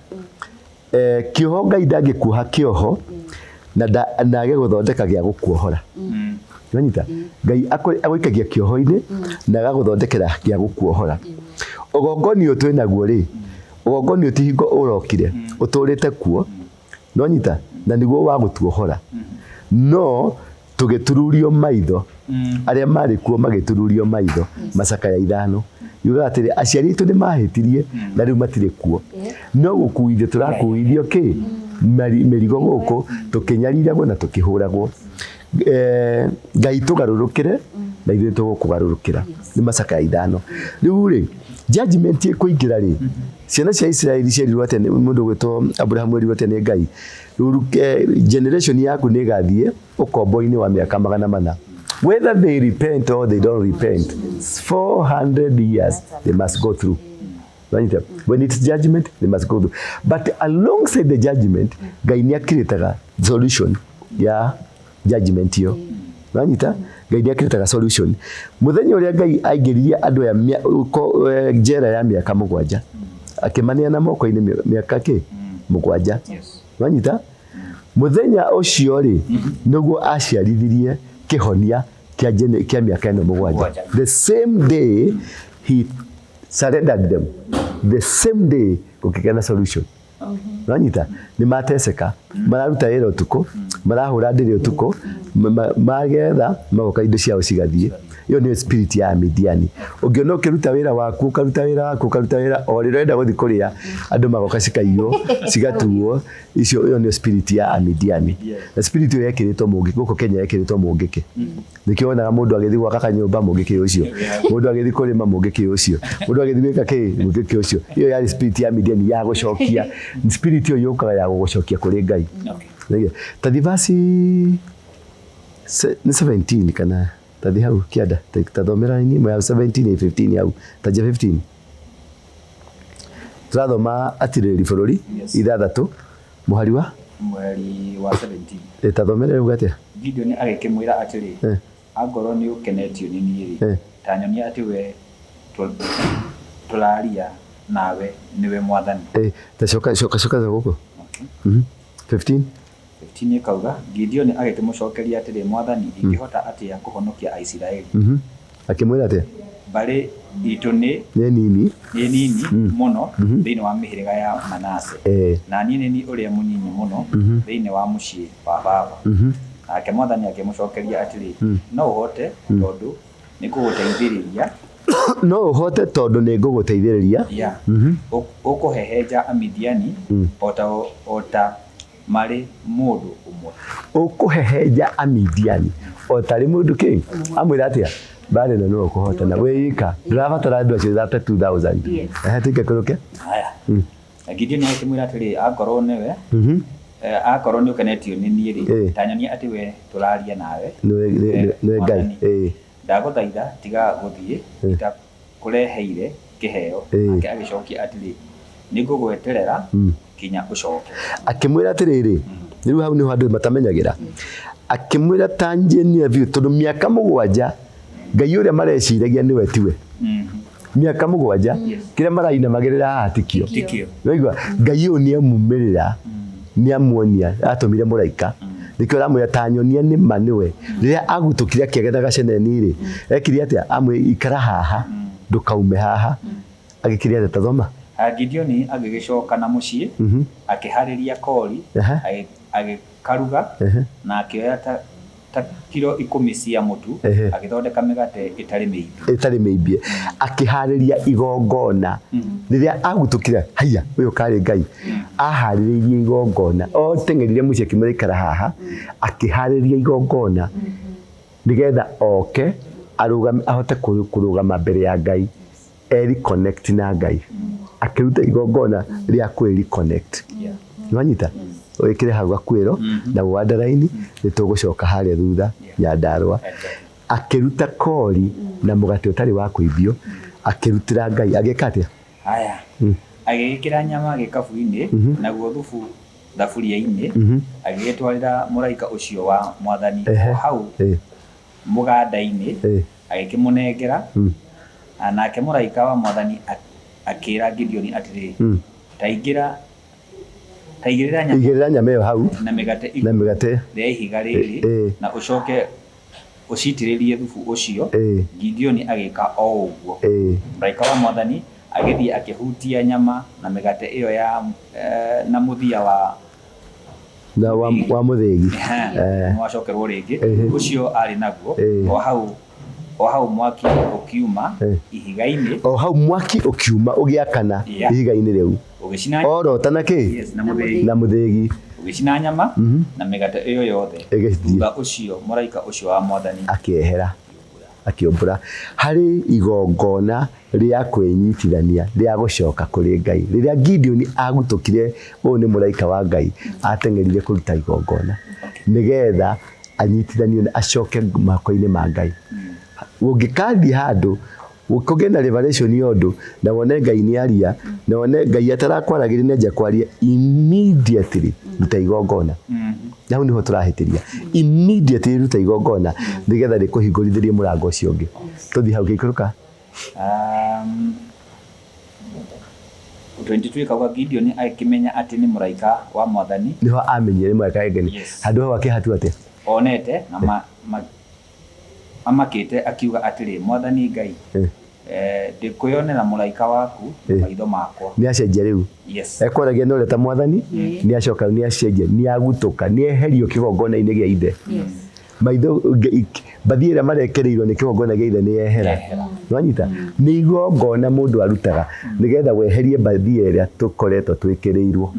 kiho Ngai ndangikuha kioho na age guthondeka gia gukuohora nyita Ngai agwikagia kioho-ini na agaguthondekera gia gukuohora ugongoni uyu twinaguo ri ugongoni utihingo urokire uturite kuo no nyita na niguo wa gutuohora no tugitururio maitho aria mari kuo magitururio maitho macaka ya 5 yuga atiri aciari itu ni mahitirie na riu matire kuo no gukuithio turakuithio ki merigo guku tukinyariragwo na tukihuragwo Ngai tugarurukire na ithuĩ tugukugarurukira ni macaka ya 5 riu ri judgment ikuingira ri ciana cia Israeli ciarirwo atĩ mundu gwitwo Abrahamu erirwo atĩ nĩ Ngai generation yaku nĩ gathie ukombo-ini wa miaka 400 whether they repent or they don't repent 400 years they must go through when it's judgment they must go through but alongside the judgment Ngai nĩ akiritaga solution ya judgment yo nanyita Ngai nĩ akiritaga solution muthenya ũrĩa Ngai aingĩririe andũ ya njera ya miaka 7 akimania na moko-ini miaka 7 nanyita muthenya ucio ri niguo aciarithirie kihonia kia miaka ĩno mũgwanja. The same day he surrendered them, the same day gũkĩgĩa na solution. Nanyita nĩ mateseka, mararuta wĩra ũtukũ, marahũra ndĩrĩ ũtukũ, magetha magoka indo ciao cigathiĩ. Iyo nĩ spirit ya Midiani. Ũngĩona ũkĩruta wĩra waku, ũkaruta wĩra o rĩrĩa ũrenda gũthiĩ kũrĩa, andũ magoka cikaiywo, cigatuo. Iyo nĩ spirit ya Midiani. Na spirit ĩyo yekĩrĩtwo mũngĩkĩ, gũkũ Kenya yekĩrĩtwo mũngĩkĩ. Nĩkĩo wonaga mũndũ agĩthiĩ gwaka kanyũmba mũngĩkĩ ũcio, mũndũ agĩthiĩ kũrĩma mũngĩkĩ ũcio, mũndũ agĩthiĩ gwĩka kĩ mũngĩkĩ ũcio. Iyo yarĩ spirit ya Midiani ya gũcokia. Spirit ĩyo yũkaga ya gũgũcokia kũrĩ Ngai. Tathi verse nĩ 17 kana tathi hau kĩanda tathomera ni ya 17 15 hau taja 15 turathoma atirĩrĩ bũrũri ithathatũ mũhari wa 17 tathomera rĩu gatia Gideon agĩkĩmwĩra atĩrĩ angorwo nĩ ũkenetio nĩ niĩ ta nyonia atĩ we tũraria nawe niwe mwathani ta coka gũkũ 15 kauga Gideon agĩkĩmũcokeria atĩrĩ mwathani ingĩhota atĩa kũhonokia Aisiraeli akĩmwĩra atĩa barĩ itũ nĩ nini mũno thĩinĩ wa mĩhĩrĩga ya Manase na niĩ nĩ ũrĩa mũnyinyi mũno thĩinĩ wa mũciĩ wa baba nake mwathani akĩmũcokeria atĩrĩ no ũhote tondũ nĩ ngũgũteithĩrĩria no ũhote tondũ nĩ ngũgũteithĩrĩria ũkũhehenja Amidiani ota marĩ mũndũ ũmwe ũkũhehenja Amidiani otarĩ mũndũ kĩ amwĩra atĩa bale na no kũhotana wĩika ndĩrabatara andũ acio 32,000 tũikũrũke haya Gideon akĩmwĩra atĩrĩ akorwo nĩwe akorwo nĩ ũkenetio nĩ niĩ rĩ ta nyonia atĩ we tũraria nawe nĩ Ngai ndagũthaitha tiga gũthiĩ itakũreheire kĩheo nake agĩcokia atĩrĩ nĩ ngũgweterera kinya ũcoke akĩmwĩra atĩrĩrĩ rĩu hau nĩho andũ matamenyagĩra akĩmwĩra tanjenia biũ tondũ mĩaka mũgwanja Ngai ũrĩa mareciragia nĩwe tiwe mĩaka mũgwanja kĩrĩa marainamagĩrĩra haha tikio waigua Ngai ũyũ nĩamumĩrĩra nĩamuonia atũmire mũraika nĩkĩo aramwĩra ta nyonia nĩ ma nĩwe rĩrĩa agutũkire akĩagetha gaceneni rĩ ekire atĩa amwĩ ikara haha ndũkaume haha agĩkire atĩa tathoma Gideon agĩgĩcoka na mũciĩ akĩharĩria kori agĩkaruga na akĩoya ta kilo 10 cia mũtu agĩthondeka mĩgate ĩtarĩ mĩimbie akĩharĩria igongona rĩrĩa agutũkire haya ũyũ karĩ Ngai aharĩrĩirie igongona o tengerire mũciĩ akĩmũikara haha akĩharĩria igongona nĩgetha oke arũgame ahote kũrũgama mbere ya Ngai eri connect na Ngai akĩruta igongona rĩa kwĩri connect nwanyita wĩkire hau gakwĩro na wandaraini nĩtũgũcoka harĩa thutha Nyandarũa akĩruta kori na mũgate ũtarĩ wa kũimbio akĩrutĩra Ngai agĩka atĩa haya agĩkĩra nyama gĩkabu-inĩ naguo thubu thaburia-inĩ agĩgĩtwarĩra mũraika ũcio wa mwathani hau mũganda-inĩ agĩkĩmũnengera nake mũraika wa mwathani akĩra Gideon atĩrĩ igĩrĩra nyama ĩyo hau na mĩgate rĩa ihiga rĩrĩ na ũcoke ũcitĩrĩrie thubu ũcio Gideon agĩka o ũguo mũraika wa mwathani agĩthiĩ akĩhutia nyama na mĩgate ĩyo ya na mũthia wa mũthĩgi wacokerwo rĩngĩ ũcio arĩ naguo o hau mwaki ũkiuma ihiga-inĩ o hau mwaki ũkiuma ũgĩakana ihiga-inĩ rĩu orota na kĩ na mũthĩgi ũgĩcina nyama na mĩgate ĩyo yothe thutha ũcio mũraika ũcio wa mwathani akĩehera akĩũmbũra harĩ igongona rĩa kwĩnyitithania rĩa gũcoka kũrĩ Ngai rĩrĩa Gideon agutũkire ũyũ nĩ mũraika wa Ngai ateng'erire kũruta igongona nĩgetha anyitithanio acoke mako-inĩ ma Ngai ũngĩkathiĩ handũ ũkũgĩa na revelation yondũ na wone Ngai nĩ aria na wone Ngai atarakwaragĩria nja kwaria immediately ruta igongona na hau nĩho tũrahĩtĩria immediately ruta igongona nĩgetha rĩkũhingũrithĩrie mũrango ũcio ũngĩ tũthiĩ hau gĩikũrũka 22 kauga Gideon akĩmenya atĩ nĩ mũraika wa mwathani nĩho amenyire mũraika wa Ngai handũ hau akĩhatu atĩa onete na amakite akiuga atiri mwathani Ngai ndikuyonera muraika waku maitho makwa ni acenjia riu yes ekoragia no leta mwathani ni acoka ni acenjia ni agutuka ni eherio kigongona-ini gia ithe maitho bathiira marekereirwo ni kigongona gia ithe ni ehera nwanyita ni igongona mundu arutaga nigetha weherie bathia iria tukoretwo twikireirwo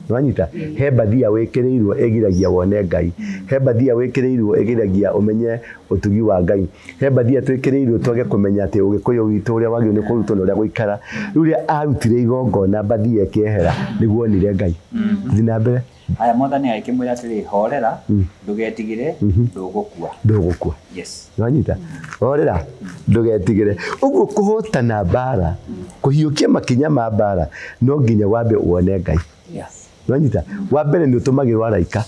nwanyita he bathia wikireirwo egiragia wone Ngai he bathia wikireirwo egiragia umenye utugi wa Ngai he bathia twikireirwo twage kumenya ati ugikuyu witu uria wagio ni kurutwo na uria guikara uria arutire igongona bathia kehera niguo nire Ngai thina mbere aya mwathani aikimwira atiri horera ndugetigire ndugukua yes nwanyita horera ndugetigire uguo kuhotana bara kuhiukia makinya ma bara no nginya wambe uone Ngai yes nwanyita wa mbere ni utumagirwo araika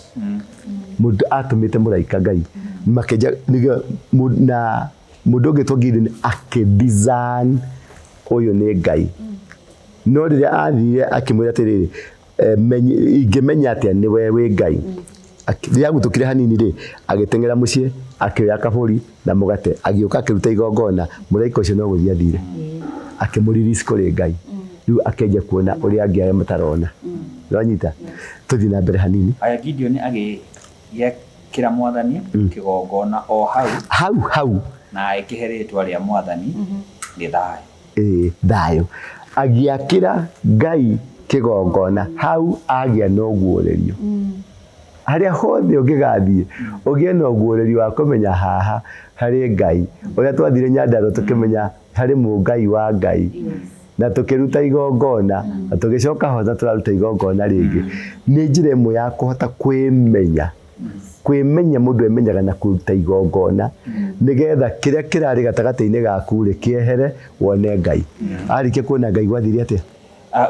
mundu atumite muraika Ngai makeja na mundu ungitwo Gideon akidesign uyu ni Ngai no riria athire akimwira atiriri ingimenya atia ni we wi Ngai riria gutukire hanini ri agitengera mucii akioya kaburi na mugate agioka akiruta igongona muraika ucio no guthia thire akimuririce kuri Ngai riu akenja kuona uria angi aria matarona nwanyita tuthi na mbere hanini aya Gideon agiyekira mwathani kigongona o hau na ikiheretwa ria mwathani ni thayo thayo agiakira Ngai kigongona hau agia no guorerio haria hothe ungigathie ugie no guorerio wa kumenya haha hari Ngai uria twathire Nyandaro tukimenya hari Mungai wa Ngai na tukiruta igongona na tugicoka hotha turaruta igongona ringi ni njira imwe ya kuhota kwimenya mundu emenyaga na kuruta igongona nigetha kiria kirari gatagati-ini gaku ri kiehere wone Ngai arikie kuona Ngai gwathire atia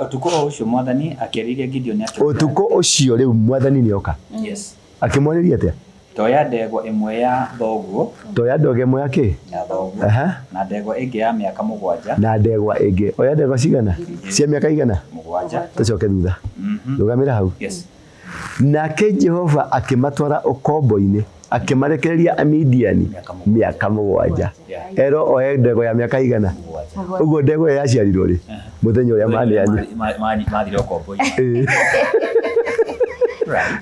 utuko ucio mwathani akiriria Gideon utuko ucio riu mwathani nioka yes akimwoniria atia toya ndegwa imwe ya thoguo toya ndegwa imwe ya ki ya thoguo na ndegwa ingi ya miaka 7 na ndegwa ingi oya ndegwa cigana cia miaka igana 7 tucoke thutha rugamira hau yes nake Jehova akimatwara ukombo-ini akimarekereria Amidiani miaka 7 ero oya ndegwa ya miaka igana uguo ndegwa yaciarirwo ri muthenya uria mathire ukombo-ini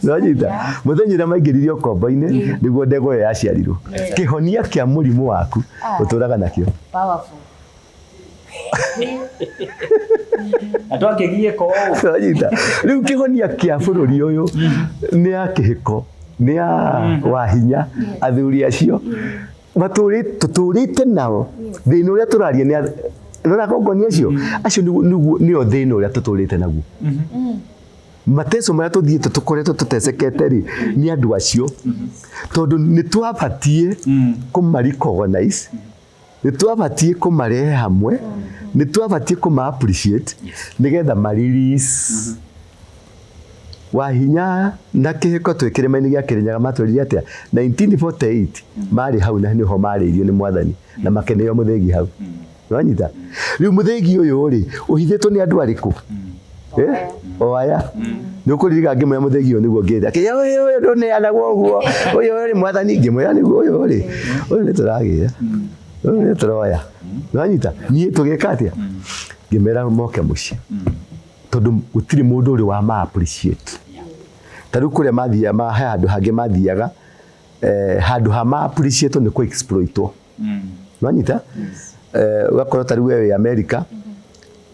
nwanyita muthenya uria maingiririo ukombo-ini niguo ndegwa yaciarirwo kihonia kia murimu waku uturaga nakio powerful atwakigie ko nwanyita riu kihonia kia bururi uyu ni ya kihiko ni ya wahinya athuri acio tuturite nao thina uria turaria ni nona gongoni acio nio thina uria tuturite naguo mateso maria tuthiite tukoretwo tutecekete ri ni andu acio tondu ni twabatie kumaricognize ni twabatie kumarehe hamwe ni twabatie kuma appreciate nigetha marelease wahinya na kihiko twikirima-ini gia Kirinyaga matwirire atia 1948 mari hau na niho maririo ni mwathani na makeneo muthengi hau nwanyita riu muthengi uyu ri uhithitwo ni andu ariku oaya ni ukuririga ngimwe muthengi uyu niguo ngitha kiya uyu nduneanagwo uguo uyu ri mwathani ngimwe niguo uyu ni turagira uyu ni turoya nwanyita ni tugika atia ngimera moke muci tondu gutiri mundu uri wa ma appreciate taru kuria mathia ma handu hangi mathiaga handu ha ma appreciate ni ku exploitwo nwanyita ugakorwo taru wewe America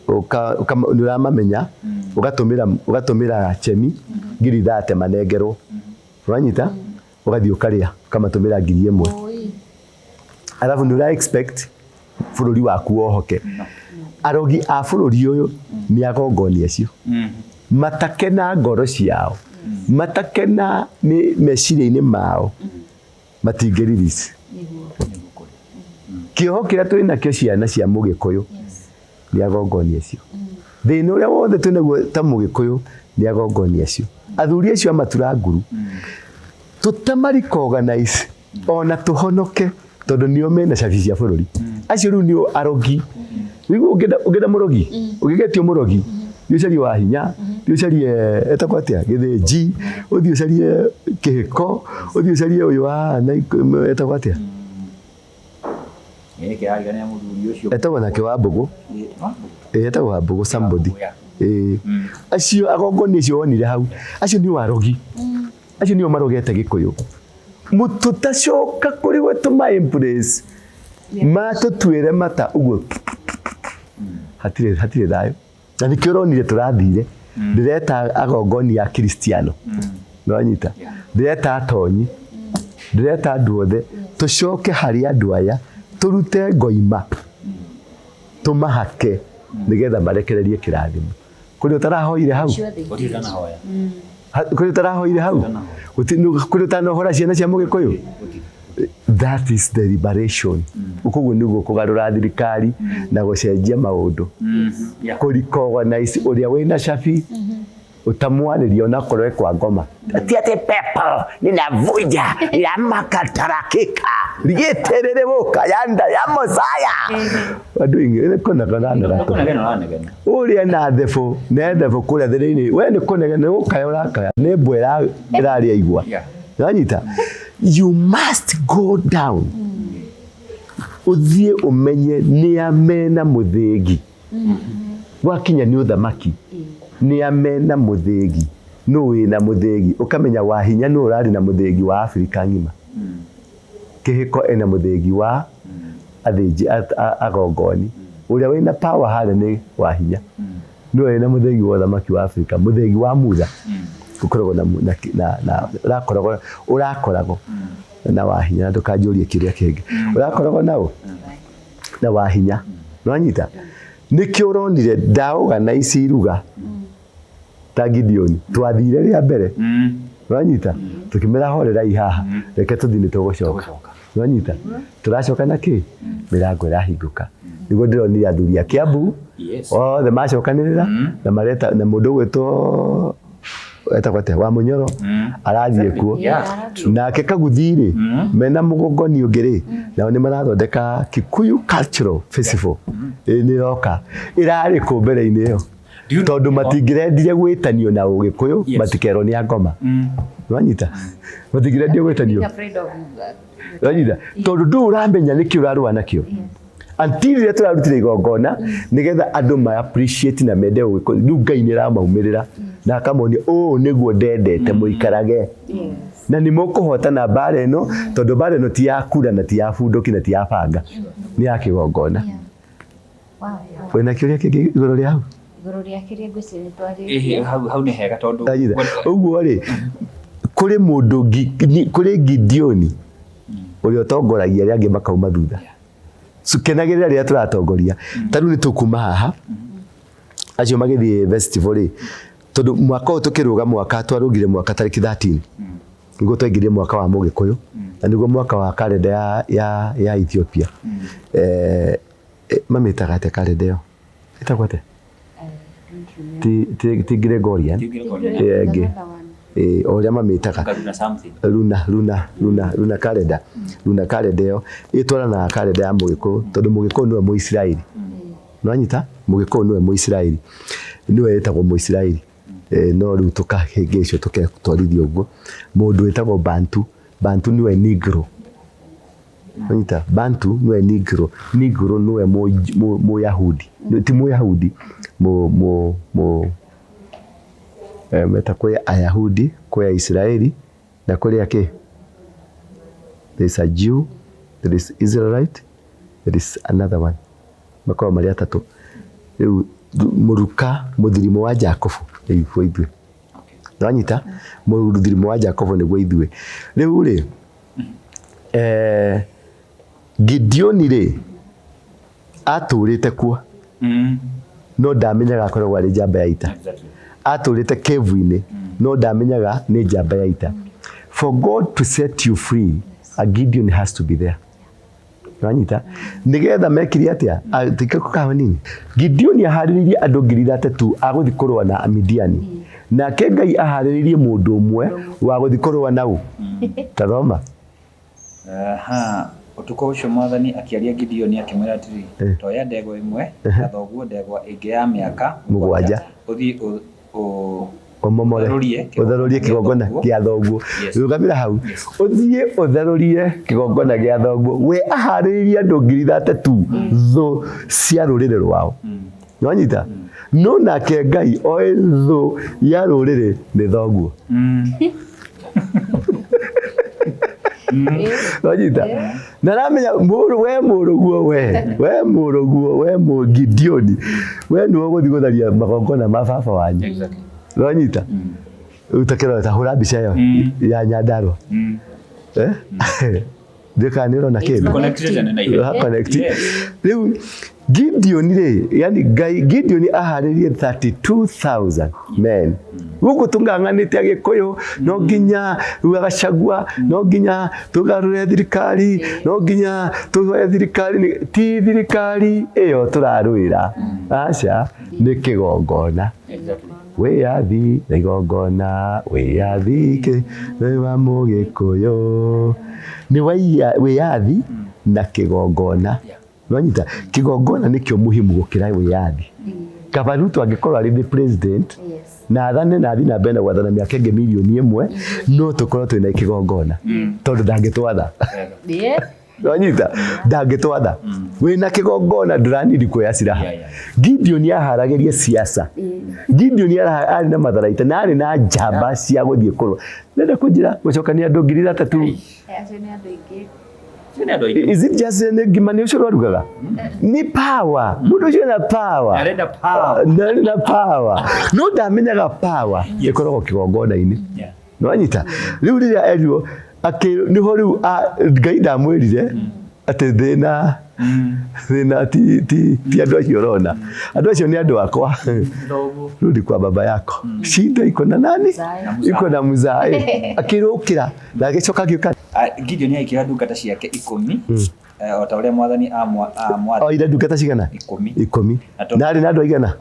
ukamenya ugatumira chemi ngiri 30 manengerwo nwanyita ugathii ukaria ukamatumira ngiri 1 alafu nura expect bururi waku wohoke arogi a bururi uyu ni agongoni acio matakena ngoro ciao matakena ni meciria-ini mao matingiririci kioho kiria twina kio ciana cia Mugikuyu ni agongoni acio thina uria wothe twinaguo ta Mugikuyu ni agongoni acio athuri acio amatura nguru tutamaricognize ona tuhonoke tondu nio mena cabi cia bururi acio riu nio arogi riu ungenda murogi ugigetio murogi ucarie wahinya ucarie etagwo atia githinji uthii ucarie kihiko uthii ucarie uyu wa etagwo atia kĩrarigania mũthuri ũcio etagwo nake Wambũgũ etagwo Wambũgũ somebody acio agongoni acio wonire hau acio nĩ warogi acio nĩo marogete Gĩkũyũ tutacoka kũrĩ we tũma embrace matũtuĩre mata ũguo hatirĩ thayũ na nĩkĩo ũronire tũrathire ndĩreta agongoni ya Kristiano nĩwanyita ndĩreta atonyi ndĩreta andũ othe tũcoke harĩ andũ aya tũrute ngoima tũmahake nĩgetha marekererie kĩrathimo kũrĩ ũtarahoire hau kũrĩ ũtarahoire hau kũrĩ ũtanohora ciana cia Mũgĩkũyũ that is the liberation koguo nĩguo kũgarũra thirikari na gũcenjia maũndũ kũrecognize ũrĩa wĩna cabi utamwarĩria onakorwo kwa ngoma atiate pepo ninavuja ninamakataraka lieterere boka yanda ya Mosaya wadu ingene konagana uria na thefo ne thefo kũrĩa thĩinĩ we nĩ kũnegena ũkaya ũrakaya nĩ mbwera ĩrarĩa igwa yanyita you must go down uthie umenye ni amena mũthĩgi wakinya ni uthamaki ni amena mũthĩgi no wĩna mũthĩgi ukamenya wa hinya no ũrari na mũthĩgi wa Afrika ngima kĩhiko ena mũthĩgi wa athĩnji agongoni ũrĩa wĩna power harĩa ni wa hinya no wĩna mũthĩgi wa uthamaki wa Afrika mũthĩgi wa mutha ukoragwo na urakoragwo na wa hinya ndukanjũrie kĩrĩa kĩngĩ urakoragwo nao na wa hinya nĩwanyita nĩkĩo ũronire ndaũga na ici iruga ta Gideon twathire rĩa mbere nĩwanyita tukimera horera ihaha reke tũthini tũgũcoka nĩwanyita tũracoka na kĩ mĩrango ĩrahingũka nĩguo ndĩronire athuri a Kiambu othe macokanĩrĩra na mareta na mũndũ gwĩtwo etakwate wa Munyoro arathiĩ kuo nake Kaguthiri mena mũgongoni ũngĩ nao nĩ marathondeka Kikuyu Cultural Festival nĩ roka ĩrarĩ kũ mbere-inĩ ĩyo tondũ matingĩrendire gwĩtanio na Ũgĩkũyũ matikerwo nĩ ngoma nĩwanyita matingĩrendire gwĩtanio nĩwanyita tondũ ndũ ũramenya nĩkĩ ũrarũa nakĩo until rĩrĩa tũrarutire igongona nĩgetha andũ ma appreciate na mende Ũgĩkũyũ rĩu Ngai nĩ aramaumĩrĩra na akamonia nĩguo ndendete mũikarage na nĩ mũkũhotana mbara ĩno tondũ mbara ĩno ti ya kura na ti ya bunduki na ti ya banga nĩ ya kĩgongona wĩna kĩũria kĩngĩ igũrũ rĩa hau igũrũ rĩa kĩrĩa ngwĩciria twarĩ hau nĩ hega tondũ ũguo rĩ kũrĩ mũndũ kũrĩ Gideon ũrĩa ũtongoragia arĩa angĩ makauma thutha kenagĩrĩra rĩrĩa tũratongoria ta rĩu nĩ tũkuma haha acio magĩthiĩ festival tondũ mwaka ũyũ tũkĩrũga mwaka twarũgire mwaka tarĩki 13 nĩguo twaingĩrire mwaka wa Mũgĩkũyũ na nĩguo mwaka wa kalenda ya Ethiopia mamĩtaga atĩa kalenda ĩyo ĩtagwo atĩa ti Gregorian ĩngĩ ũrĩa mamĩtaga luna kalenda ĩyo ĩtwaranaga kalenda ya Mũgĩkũyũ tondũ Mũgĩkũyũ nĩwe Mũisiraeli nĩwanyita Mũgĩkũyũ nĩwe Mũisiraeli nĩwe ĩtagwo Mũisiraeli no rĩu tũkahĩngĩcio tũketwarithia ũguo mũndũ wĩtagwo Bantu nĩwe Negro nĩwanyita Bantu nĩwe Negro nĩwe Mũyahudi ti Mũyahudi meta kwĩ Ayahudi kwĩ Israeli na kũrĩ akĩ there is a Jew there is Israelite there is another one makao marĩ atatũ rĩu mũruka mũthirimo wa Jacob nĩguo ithuĩ nĩwanyita mũthirimo wa Jacob nĩguo ithuĩ rĩu rĩ Gideon rĩ atũrĩte kuo no ndamenyaga akoragwo arĩ njamba ya ita atũrĩte cave-inĩ no ndamenyaga nĩ njamba ya ita for God to set you free a Gideon has to be there nĩwanyita nĩgetha mekire atĩa tikako nini Gideon aharĩrĩirie andũ 3,000 agũthiĩ kũrũa na Amidiani nake Ngai aharĩrĩirie mũndũ ũmwe wa gũthiĩ kũrũa nao tathoma utuko ucio mwathani akiaria Gideon akimwĩra atĩrĩ toya ndegwa ĩmwe na thoguo ndegwa ĩngĩ ya mĩaka 7 uthi omomore utharurie kigongona gia thoguo rugamira hau uthie utharurie kigongona gia thoguo we ahariria andu 3000 thu cia rurire rwao nwanyita no nake Ngai oe thu ya rurire ni thoguo nwanyita na ramenya muruguo we Gideoni we ni uguthi gutharia magongona ma baba wanyu nwanyita utakira tahura mbica yo ya Nyandarua Dekaniro na kile connect riu Gideon yani Gideon aharirie 32,000 men guku tunganganite agikuyu no nginya rugacagua no nginya tugarure thirikari no nginya tuhoe thirikari ti thirikari iyo turarwira aca ni kigongona wiyathi na igongona wiyathi ni wa mugikuyu ni wiyathi na kigongona nwanyita kigongona nikyo muhimu gukira wiyathi kaba Ruto angikorwo ari the president na athane na athina mbere gwathana miaka ingi milioni 1 no tukorwo twina kigongona tondu ndangitwatha nwanyita ndangitwatha wina kigongona nduranidi kuoya ciraha Gideon aharagirie siasa Gideon ari na matharaita na ari na njamba cia guthie kurwa nenda kunjira gucokania andu 3000 Is it just an gimani ucio rwarugaga ni power mundu ucio na power arenda power na power no ndamenyaga power ikoragwo kigongona-ini nwanyita riu riria erio niho riu Ngai ndamwirire ati thina ti andu acio urona andu acio ni andu akwa rudi kwa baba yako shida iko na nani iko na Muzai akirukira na gicoka giuka Gideon aikira ndungata ciake 10 o ta uria mwathani amwathani ira ndungata cigana 10 na ari na andu aigana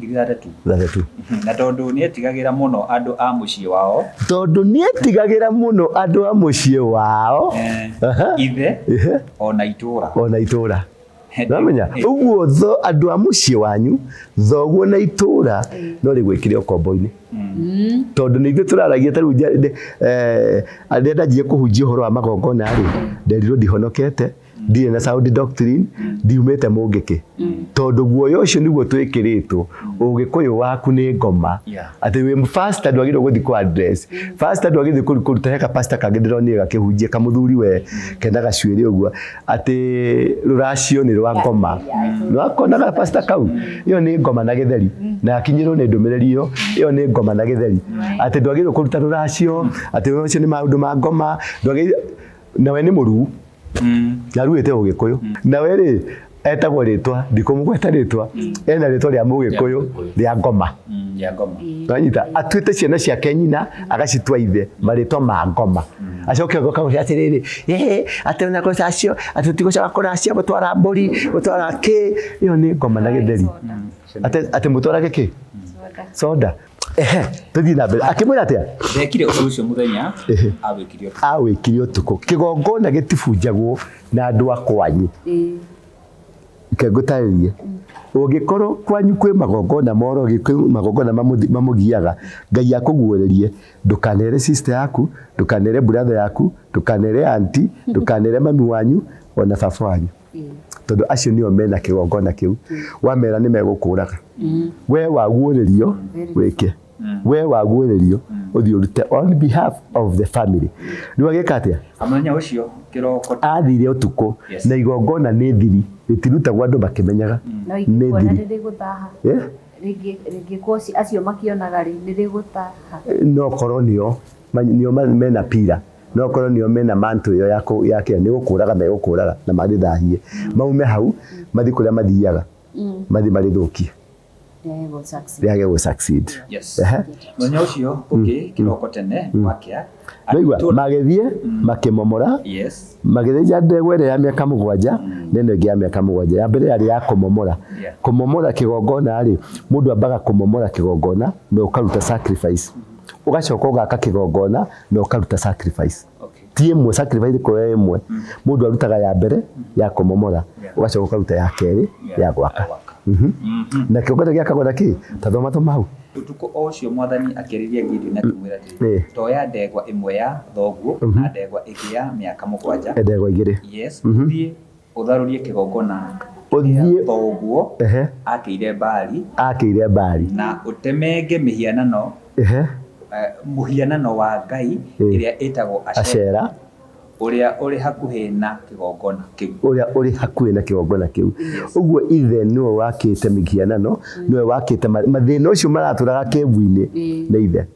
3 na tondu ni etigagira muno andu a mucii wao ithe ona itura namenya uguo andu a mucii wanyu thoguo na itura no rigwikire okombo-ini tondu ni ithu turaragia taru arenda njie kuhunjia uhoro wa magongona ri nderirwo ndihonokete ndire na sound doctrine ndiumete mungiki tondu guoyo ucio niguo twikiritwo ugikuyu waku ni ngoma ati we first ndwagirwo guthi ku address first ndwagithi kuruta heka pastor kangidronire gakihunjia kamuthuri we kenda gacuiri uguo ati ruracio ni rwa ngoma nwakonaga pastor kau iyo ni ngoma na githeri na akinyirwo ni ndumiriri iyo ni ngoma na githeri ati ndwagirwo kuruta ruracio ati ucio ni maundu ma ngoma ndwagirwo nawe ni muru yaruite ugikuyu nawe ri etagwo ritwa ndikumugweta ritwa ena ritwa ria mugikuyu ria ngoma nwanyita atuite ciana ciake nyina agacitua ithe maritwa ma ngoma acoke goka atiriri ati na kosa acio ati tigoca kuracia gutwara mburi gutwara ki iyo ni ngoma na githeri ati mutwara ki soda tuthi na mbere akimwira atia ndekire ucio muthenya awikirio tuko kigongona gitibunjagwo na andu akwanyu kegutaririe ugikorwo kwanyu kwi magongona moro gikwi magongona mamugiaga Ngai akuguurerie ndukanere sister yaku ndukanere brother yaku ndukanere auntie ndukanere mami wanyu ona baba wanyu tondu acio nio mena kigongona kiu wamera ni megukuraga we waguurerio wike we waguurerio uthi urute on behalf of the family ni wagika atia amanya ucio kiroko athire utuko na igongona ni thiri itirutagwo andu makimenyaga ni thiri gutaha ringi kosi acio makionaga ri ni rigutaha no koronio mena pira no koronio mena mantu yo yake ni gukuraga megukuraga na marithahie maume hau mathi kuria mathiaga mathi marithukie yage go succeed mwanya ucio kiroko tene wakia Naigua magethie makimomora magethia ndegwere ya miaka 7 nene ngi ya miaka 7 ya mbere yari ya kumomora kigongona ri mundu ambaga kumomora kigongona no ukaruta sacrifice ugacoka ugaka kigongona no ukaruta sacrifice ti imwe sacrifice ko imwe mundu arutaga ya mbere ya kumomora ugacoka ukaruta ya keri ya gwaka na kigongona gya kagona ki tathoma to mau utuko ocio mwathani akiriria Gideon akimwira atiri toya ndegwa imwe ya thoguo na ndegwa ĩngĩ ya mĩaka 7 ndegwa igĩrĩ yes thie utharurie kigongona uthie thoguo akĩire Baali na utemenge mihianano muhianano wa Ngai iria ĩtagwo Ashera uria uri hakuhi na kigongona kiu uguo ithe niwe wakite mihianano niwe wakite mathina ucio maraturaga kebu-ini na ithe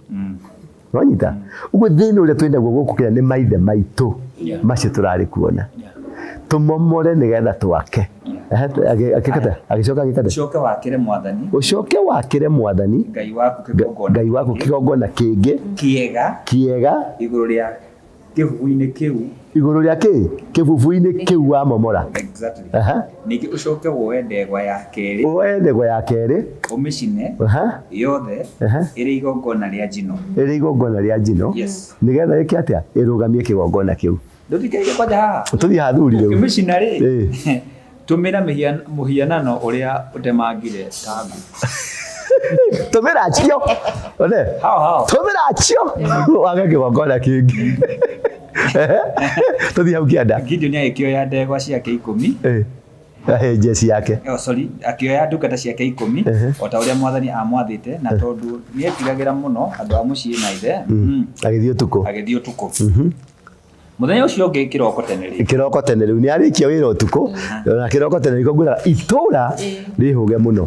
wanyita uguo thina uria twendagwo guku kira ni maithe maitu macio turari kuona tumomore nigetha twake agicoka ucoke wakire mwathani Ngai waku kigongona kingi kiega iguru ria kibubu-ini kiu wa momora ningi ucoke woe ndegwa ya keri umicine yothe iri igongona ria njino nigetha iki atia irugamie kigongona kiu ndutikeire kwaja haha tuthi hathuri riu umicina ri tumira muhianano uria utemangire tangu tumira cio one tumira cio wage kigongona kingi tuthi hau kianda Gideon agĩkĩoya ndegwa ciake 10 jesi yake akĩoya ndungata ciake 10 o ta ũrĩa mwathani amwathĩte na tondũ nĩetigagĩra mũno andũ a mũciĩ na ithe agĩthiĩ ũtukũ muthenya ũcio ũngĩ kĩroko tene rĩu nĩarĩkia wĩra ũtukũ na kĩroko tene ikongwĩra itũũra rĩhũge mũno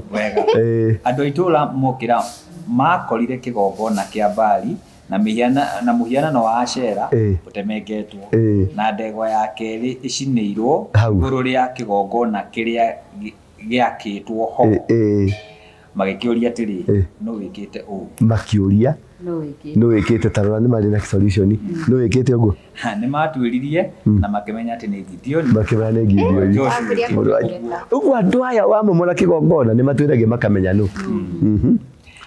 andũ a itũũra mokĩra makorire kĩgongona kĩa Baali na muhianano wa Ashera utemengetwo na ndegwa ya keri icinĩirwo igũrũ rĩa kĩgongona kĩrĩa gĩakĩtwo ho magĩkĩũria atĩrĩ no wĩkĩte ũũ makĩũria no wĩkĩte tarora nĩ marĩ na solution no wĩkĩte ũguo nĩ matuĩririe na makĩmenya atĩ nĩ Gideon ũguo andũ aya wa momora kĩgongona nĩ matuĩragia makamenya nũ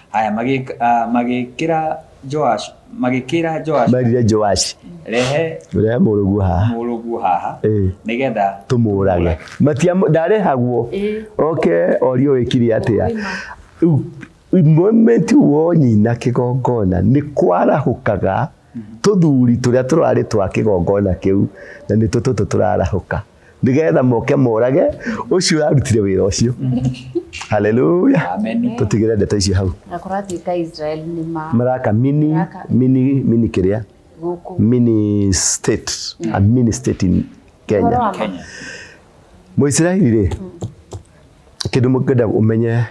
haya magĩkĩra Joash marire Joash rehe mũrũguo haha nigetha tumũrage ndarehagwo orio wĩkire atĩa moment wonyina kĩgongona nĩ kwarahũkaga tũthuri tũrĩa tũrarĩ twa kĩgongona kĩu na nĩ tũtũ tũrarahũka nigetha moke morage ucio arutire wĩra ũcio haleluya tutigire ndeto icio hau akoratuika Israel ni maraka mini kiria mini state a mini state in Kenya Muisraeli ri kindu mukenda umenye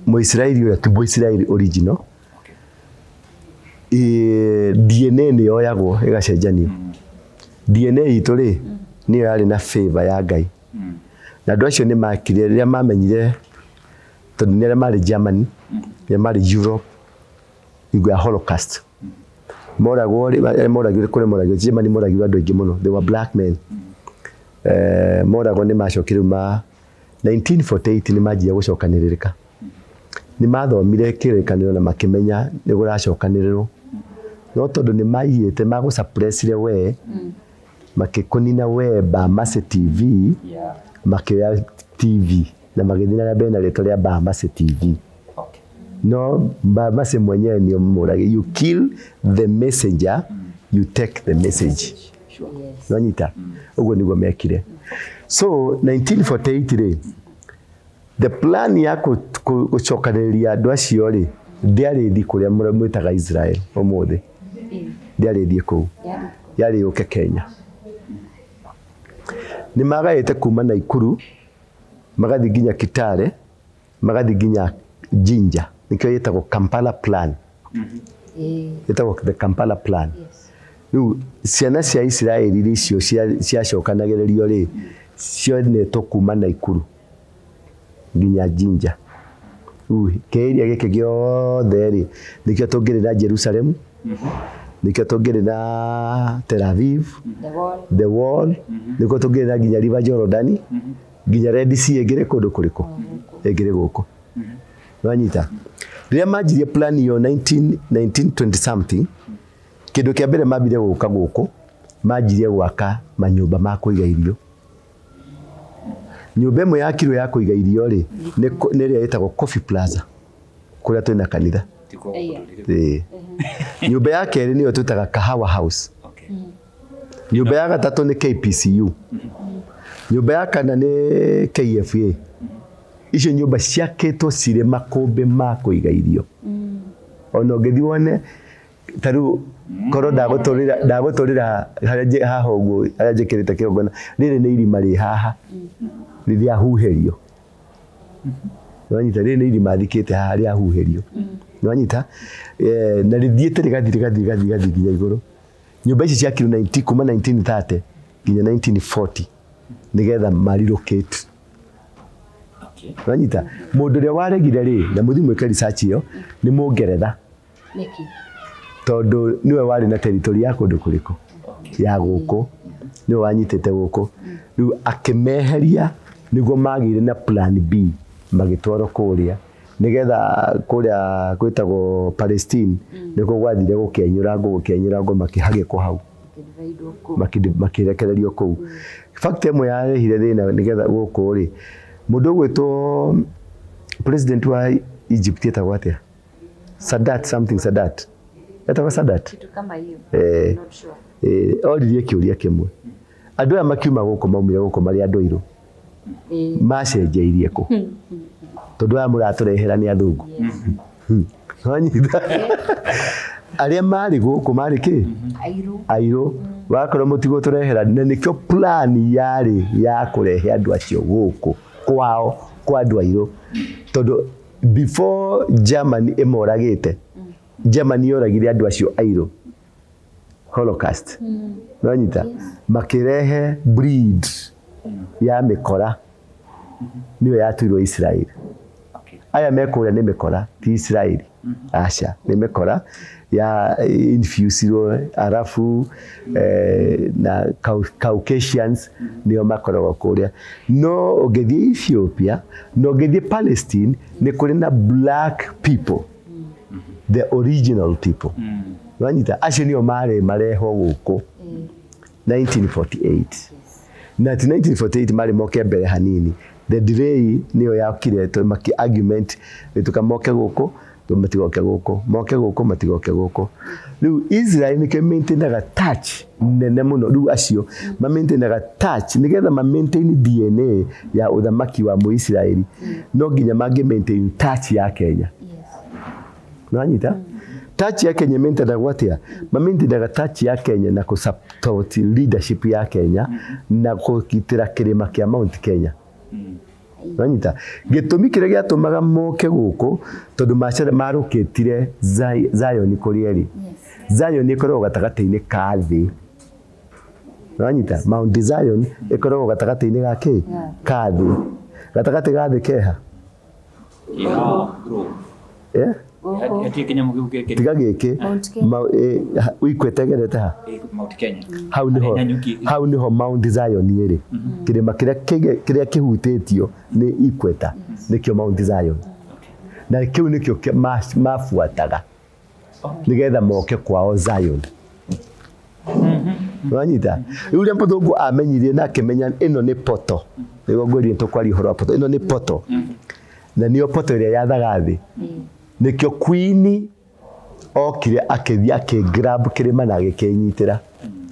Muisraeli uria ti Muisraeli original DNA ni yoyagwo igacenjanio DNA itu ri niyo yari na favor ya Ngai na andũ acio nĩ makire rĩrĩa mamenyire tondũ nĩ arĩa marĩ Germany nĩ marĩ Europe igũ ya Holocaust moragwo Germany moragirwo andũ aingĩ mũno they were black men moragwo nĩ macokire ma 1948 nĩ manjia gũcokanĩrĩrĩka nĩ mathomire kĩrĩkanĩro na makĩmenya nĩ gũracokanĩrĩrwo no tondũ nĩ maiyĩte magũsuppressire we makĩkunina we Bamase TV makĩoya TV na magĩthiĩ na mbere na rĩtwa rĩa Bamase TV no Bamase mwenyewe nĩ mũrage you kill the messenger you take the message nonyita ũguo nĩguo mekire so 1948 rĩ the plan ya gũcokanĩrĩria andũ acio rĩ ndiarĩ thi kũrĩa mwĩtaga Israel ũmũthĩ ndiarĩ thi kũu yarĩ yũke Kenya ni magaite kuma Naikuru magathi nginya Kitale magathi nginya Jinja nikio yetagwo Kampala plan yetagwo the Kampala plan riu ciana cia Israeli icio ciacokanagĩrĩrio rĩ cionetwo kuma Naikuru nginya Jinja kĩria gĩkĩ gĩothe rĩ nikio tũngĩrĩ na Jerusalem nikio tũngĩrĩ na Tel Aviv the wall nikio tũngĩrĩ na nginya River Jordan nginya Red Sea ĩngĩrĩ kũndũ kũrĩkũ ĩngĩrĩ gũkũ wanyita rĩrĩa manjirie plan yo 1920 something kĩndũ kĩa mbere mambire gũka gũkũ manjirie gwaka manyũmba ma kũiga irio nyũmba ĩmwe ya kiro ya kũiga irio rĩ nĩ ĩrĩa ĩtagwo Coffee Plaza kuria twina kanitha nyumba ya keri niyo twitaga Kahawa House. Nyumba ya gatatu ni KPCU. Nyumba ya kana ni KFA. Icio nyumba ciakitwo cire makumbi ma kuiga irio. Ona ngethi wone taru koro ndaguturira haria haha uguo haria njikirite kiongona riri ni irima ri haha riria huherio. Nwanyita riri ni irima thikite haha ria huherio. Nwanyita na rithiite rigathi nginya iguru. Nyumba ici ciakirwo kuma 1930 nginya 1940 nigetha marirocate. Nwanyita mundu ria waregire ri na muthi mwike research iyo ni Mungeretha. Niki tondu niwe wari na territory ya kundu kuriko ya guku niwe wanyitete guku riu akimeheria niguo magire na plan B magitwaro kuria nigetha kuria gwitagwo Palestine niko gwathire gukenyura ngo makihage ko hau makirekererio kuu. Fact emo yarehire thina nigetha guku ri mundu gwitwo president wa Egypt etagwo atia Sadat etagwo Sadat kitu kama hiyo not sure oririe kiuria kimwe andu aya makiuma guku maumire guku mari andu iru macenjeirie ku tondu aya muraturehera ni athungu wanyita aria mari guku mari ki airu wakorwo mutigo turehera na nikyo plan yari ya kurehe andu acio guku kwao kwa andu airu tondu before Germany imoragite Germany yoragire andu acio airu Holocaust wanyita makirehe breed ya mikora niyo yatuirwo Israel. Aya mekuria ni mikora ti Israel aca ni mikora ya infusirwo arafu na Caucasians niyo makoragwo kuria no ugethie Ethiopia no ugethie Palestine ni kuri na black people the original people wanyita acio niyo mareho guku 1948 na 1948 mari moke mbere hanini the delay niyo yakire to maki argument tukamoke guku tumatigoke guku matigoke guku riu Israel ni ke maintainaga touch nene muno riu acio ma maintainaga touch nigetha ma maintain DNA ya uthamaki wa Muisraeli no nginya mangi maintain touch ya Kenya. Nwanyita touch ya Kenya maintainaga atia ma maintainaga touch ya Kenya na ku support leadership ya Kenya na kugitira kirima kia Mount Kenya. Wanyita gitumi kire giatumaga moke guku tondu macere marukitire Zion kurieri Zion ikorwo gatagati-ini ka thi wanyita Mount Zion ikorwo gatagati-ini ga ki ka thi gatagati ga thi keha tiga giki wikwetegerete ha hau niho Mount Zion iri kirima kiria kihutitio ni ikweta nikio Mount Zion na kiu nikio mafuataga nigetha moke kwao Zion. Wanyita ule mpothungu amenyirie na akimenya ino ni poto nigo ngwiri tukwari horo poto ino ni poto na niyo poto iria yathaga thi nikio queen okire akithia ke grab kirima na gikinyitira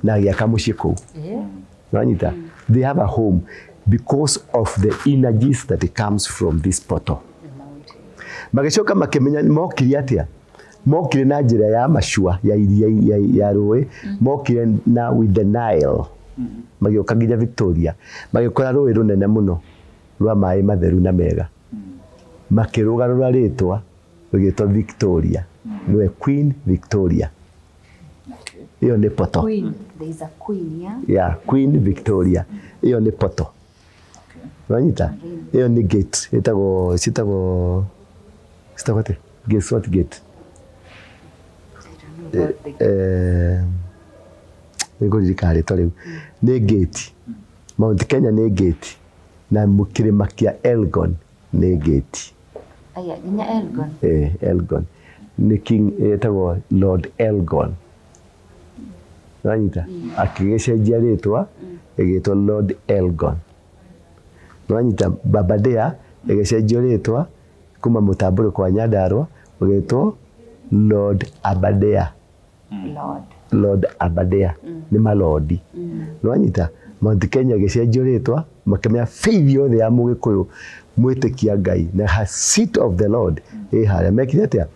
na giaka mucii kuu. Wanyita they have a home because of the energies that comes from this portal. Magicoka makimenya mokire atia mokire na njira ya mashua ya iria ya rũĩ mokire na with the Nile magioka nginya Victoria magikora rũĩ runene muno rwa maĩ matheru na mega makirugarura ritwa rugitwa Victoria niwe Queen Victoria. Iyo ni poto. Queen, there is a queen, yeah, Queen Victoria. Iyo ni poto. Wanyita? Iyo ni gate. Itago ate? Guess what gate? Ego dirikari to riu. Ni gate. Mount Kenya ni gate. Na mukirima kia Elgon ni gate. Aya, nginya Elgon. Elgon. Ni King etago Lord Elgon. Wanyita? Akigecenjia ritwa igitwa Lord Elgon. Wanyita Babadea igecenjio ritwa kuma Mutambũrũko wa Nyandarua ugetwo Lord Aberdare. Lord Aberdare ni malodi no anyita Mount Kenya gicenjio ritwa makemea faith yothe ya mugikuyu mwitikia Ngai na seat of the Lord haria mekire atia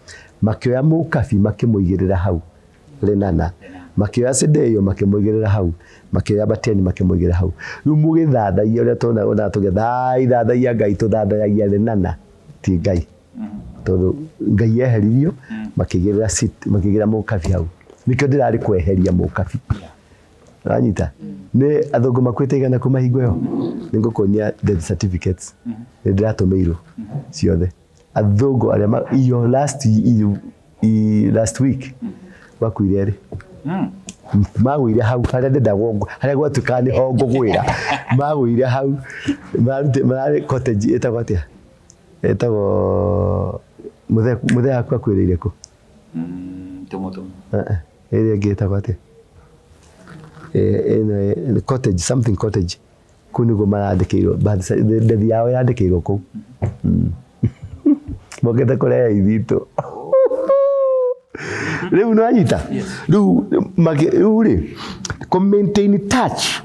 makioya mukabi makimuigirira hau Lenana makioya Sedeyo makimuigirira hau makioya Bateni makimuigirira hau riu mugithathaia uria tona ona tugithathaia Ngai tuthathaiagia Lenana ti Ngai tondu Ngai eheririo makigirira seat makigira mukabi hau nikio ndirari kweheria mukabi Ranyita ne athungu makwite igana kuma hingo yo ningukonia death certificates ndiratumirwo ciothe athungu aria iyo last week bakwire ri magwire hau haria ndendagwo haria gwatuka ni ho ngugwira magwire hau marute cottage etagwo atia etagwo muthe akwa kwirire ku tumutumu area etagwo atia in cottage something cottage kunigo marandikirwo ndethi yao yandikirwo ku mogete korea ithitu riu no anyita riu ri ko maintain touch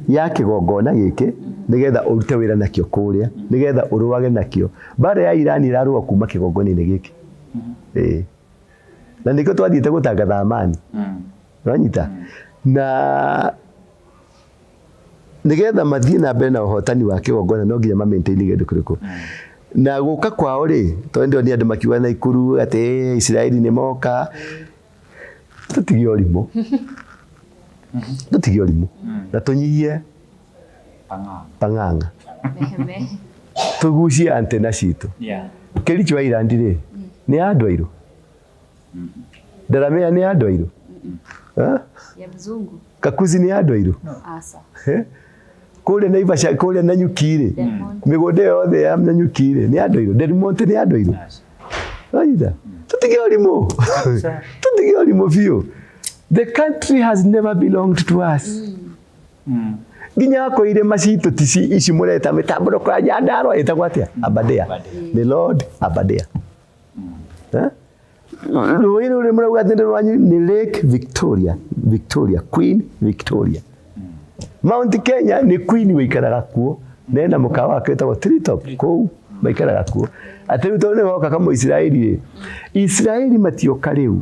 ya kigongona giki nigetha urute wira nakio kuria nigetha uruage nakio bare ya Iran irarua kuma kigongona-ini giki na ndiko twathiite gutangatha amani no anyita na nigetha mathie na mbere na uhotani wa kigongona no nginya ma maintain gindu kuriku na guka kwao ri to ndio ni andu makiuga na Ikuru ati Israeli ni moka tutige orimu na tunyihie pang'ang'a tugucie antena citu Kericho Island ri ni andu airu Daramea ni andu airu ya mzungu Kakuzi ni andu airu asa kule Naivasha kule Nanyuki migode yothe ya Nanyuki ni andu airu Delmont ni andu airu ayida tutige orimu biu the country has never belonged to us ginya ko ire macitu tisi ici mureta mitamburo kwa Nyandarua itagwa atia Aberdare the Lord Aberdare Ruiru uri murauga thinde rwanyu ni Lake Victoria Queen Victoria Mount Kenya ni Queen wikaraga kuo nenda mukawa wetagwo Treetop kou maikaraga kuo atari tonne woka kama Israeli matioka riu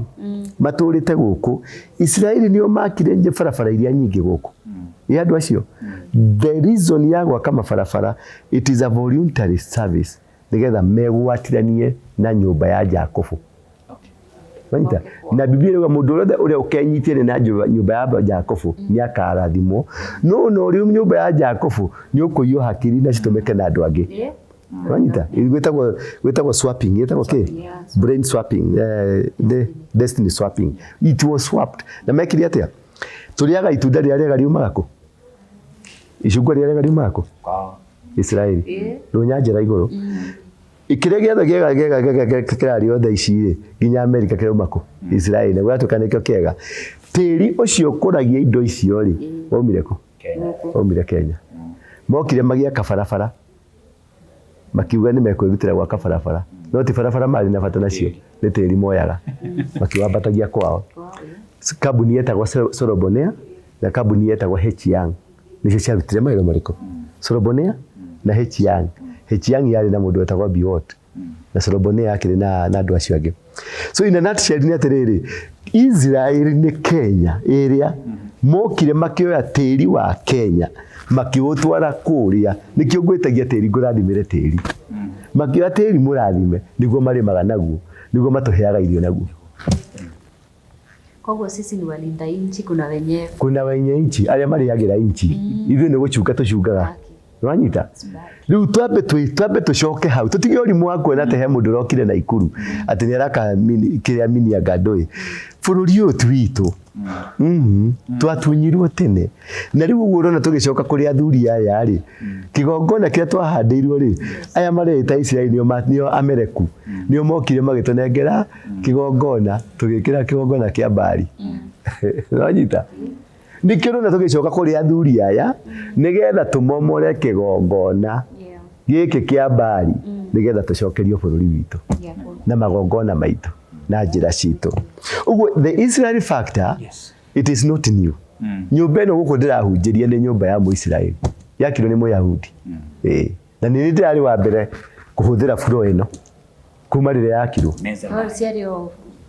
maturite guku Israeli nio makire nje barabara iria nyingi guku ya andu acio the reason ya gwaka mabarabara it is a voluntary service nigetha megwatiranie na nyumba ya Jakobu Wanyita na Biblia ĩrauga mũndũ ũrĩa ũrĩa ũkenyitie na nyũmba ya Jakobu ni akarathimwo no uri nyũmba ya Jakobu ni ũkũiywo hakiri na citumĩke na andũ angĩ Wanyita gwetagwo swapping yetagwo ke brain swapping the destiny swapping it was swapped na mekire atia turiaga itunda rĩrĩa riumaga ku icungwa rĩrĩa riumaga ku Israeli runyanjira iguru ikire gĩothe riothe ici nginya America kĩrauma ku Israeli na gwatuka nikio kĩega tĩri ũcio ũkũragia indo icio ri waumire ku waumire Kenya mokire magia kabarabara makiuga ni mekwĩrutĩra gwaka barabara no ti barabara mari na bata nacio nĩ tĩri moyaga makiwambatagia kwao kambuni yetagwo Sorobonea na kambuni yetagwo H-Young nicio ciarutire mawĩra marĩkũ Sorobonea na H-Young yari na mundu wetagwo Biwott na Sorobonea akiri na andu acio angi so in a nutshell ni atiriri Israeli ni Kenya area mokire makioya tĩri wa Kenya makiutwara kuria nikio gwetagia tĩri ngurathimire tĩri makioya tĩri murathime niguo marimaga naguo niguo matuheaga irio naguo Kwa sisi ni walinda inchi kuna wenye inchi aria mariagira inchi ithuĩ ni gucunga tucungaga Wanyita riu twambe tucoke hau tutige orimu wa kuona te he mundu rokire na Ikuru ati ni araka kiria mini agandoi bururi uyu twitu twatunyirwo tene na riu uguo urona tugicoka kuri athuri aya ri kigongona kiria twahandirwo ri aya mareta Israeli nio Amereku nio mokire magitunengera kigongona tugikira kigongona kia Bari Wanyita nikiro na tugicoka kuri athuri aya nigetha tumomore kigongona gĩkĩ kĩa mbari nĩgetha tũcokerio bũrũri witũ na magongona maitũ na njĩra citũ. Ũguo the Israeli factor, it is not new. Nyũmba ĩno gũkũ ndĩrahunjĩria nĩ nyũmba ya Mũisiraeli, yakirwo nĩ Mũyahudi. Na nĩ ndĩrarĩ wa mbere kũhũthĩra floor ĩno kuma rĩrĩa yakirwo.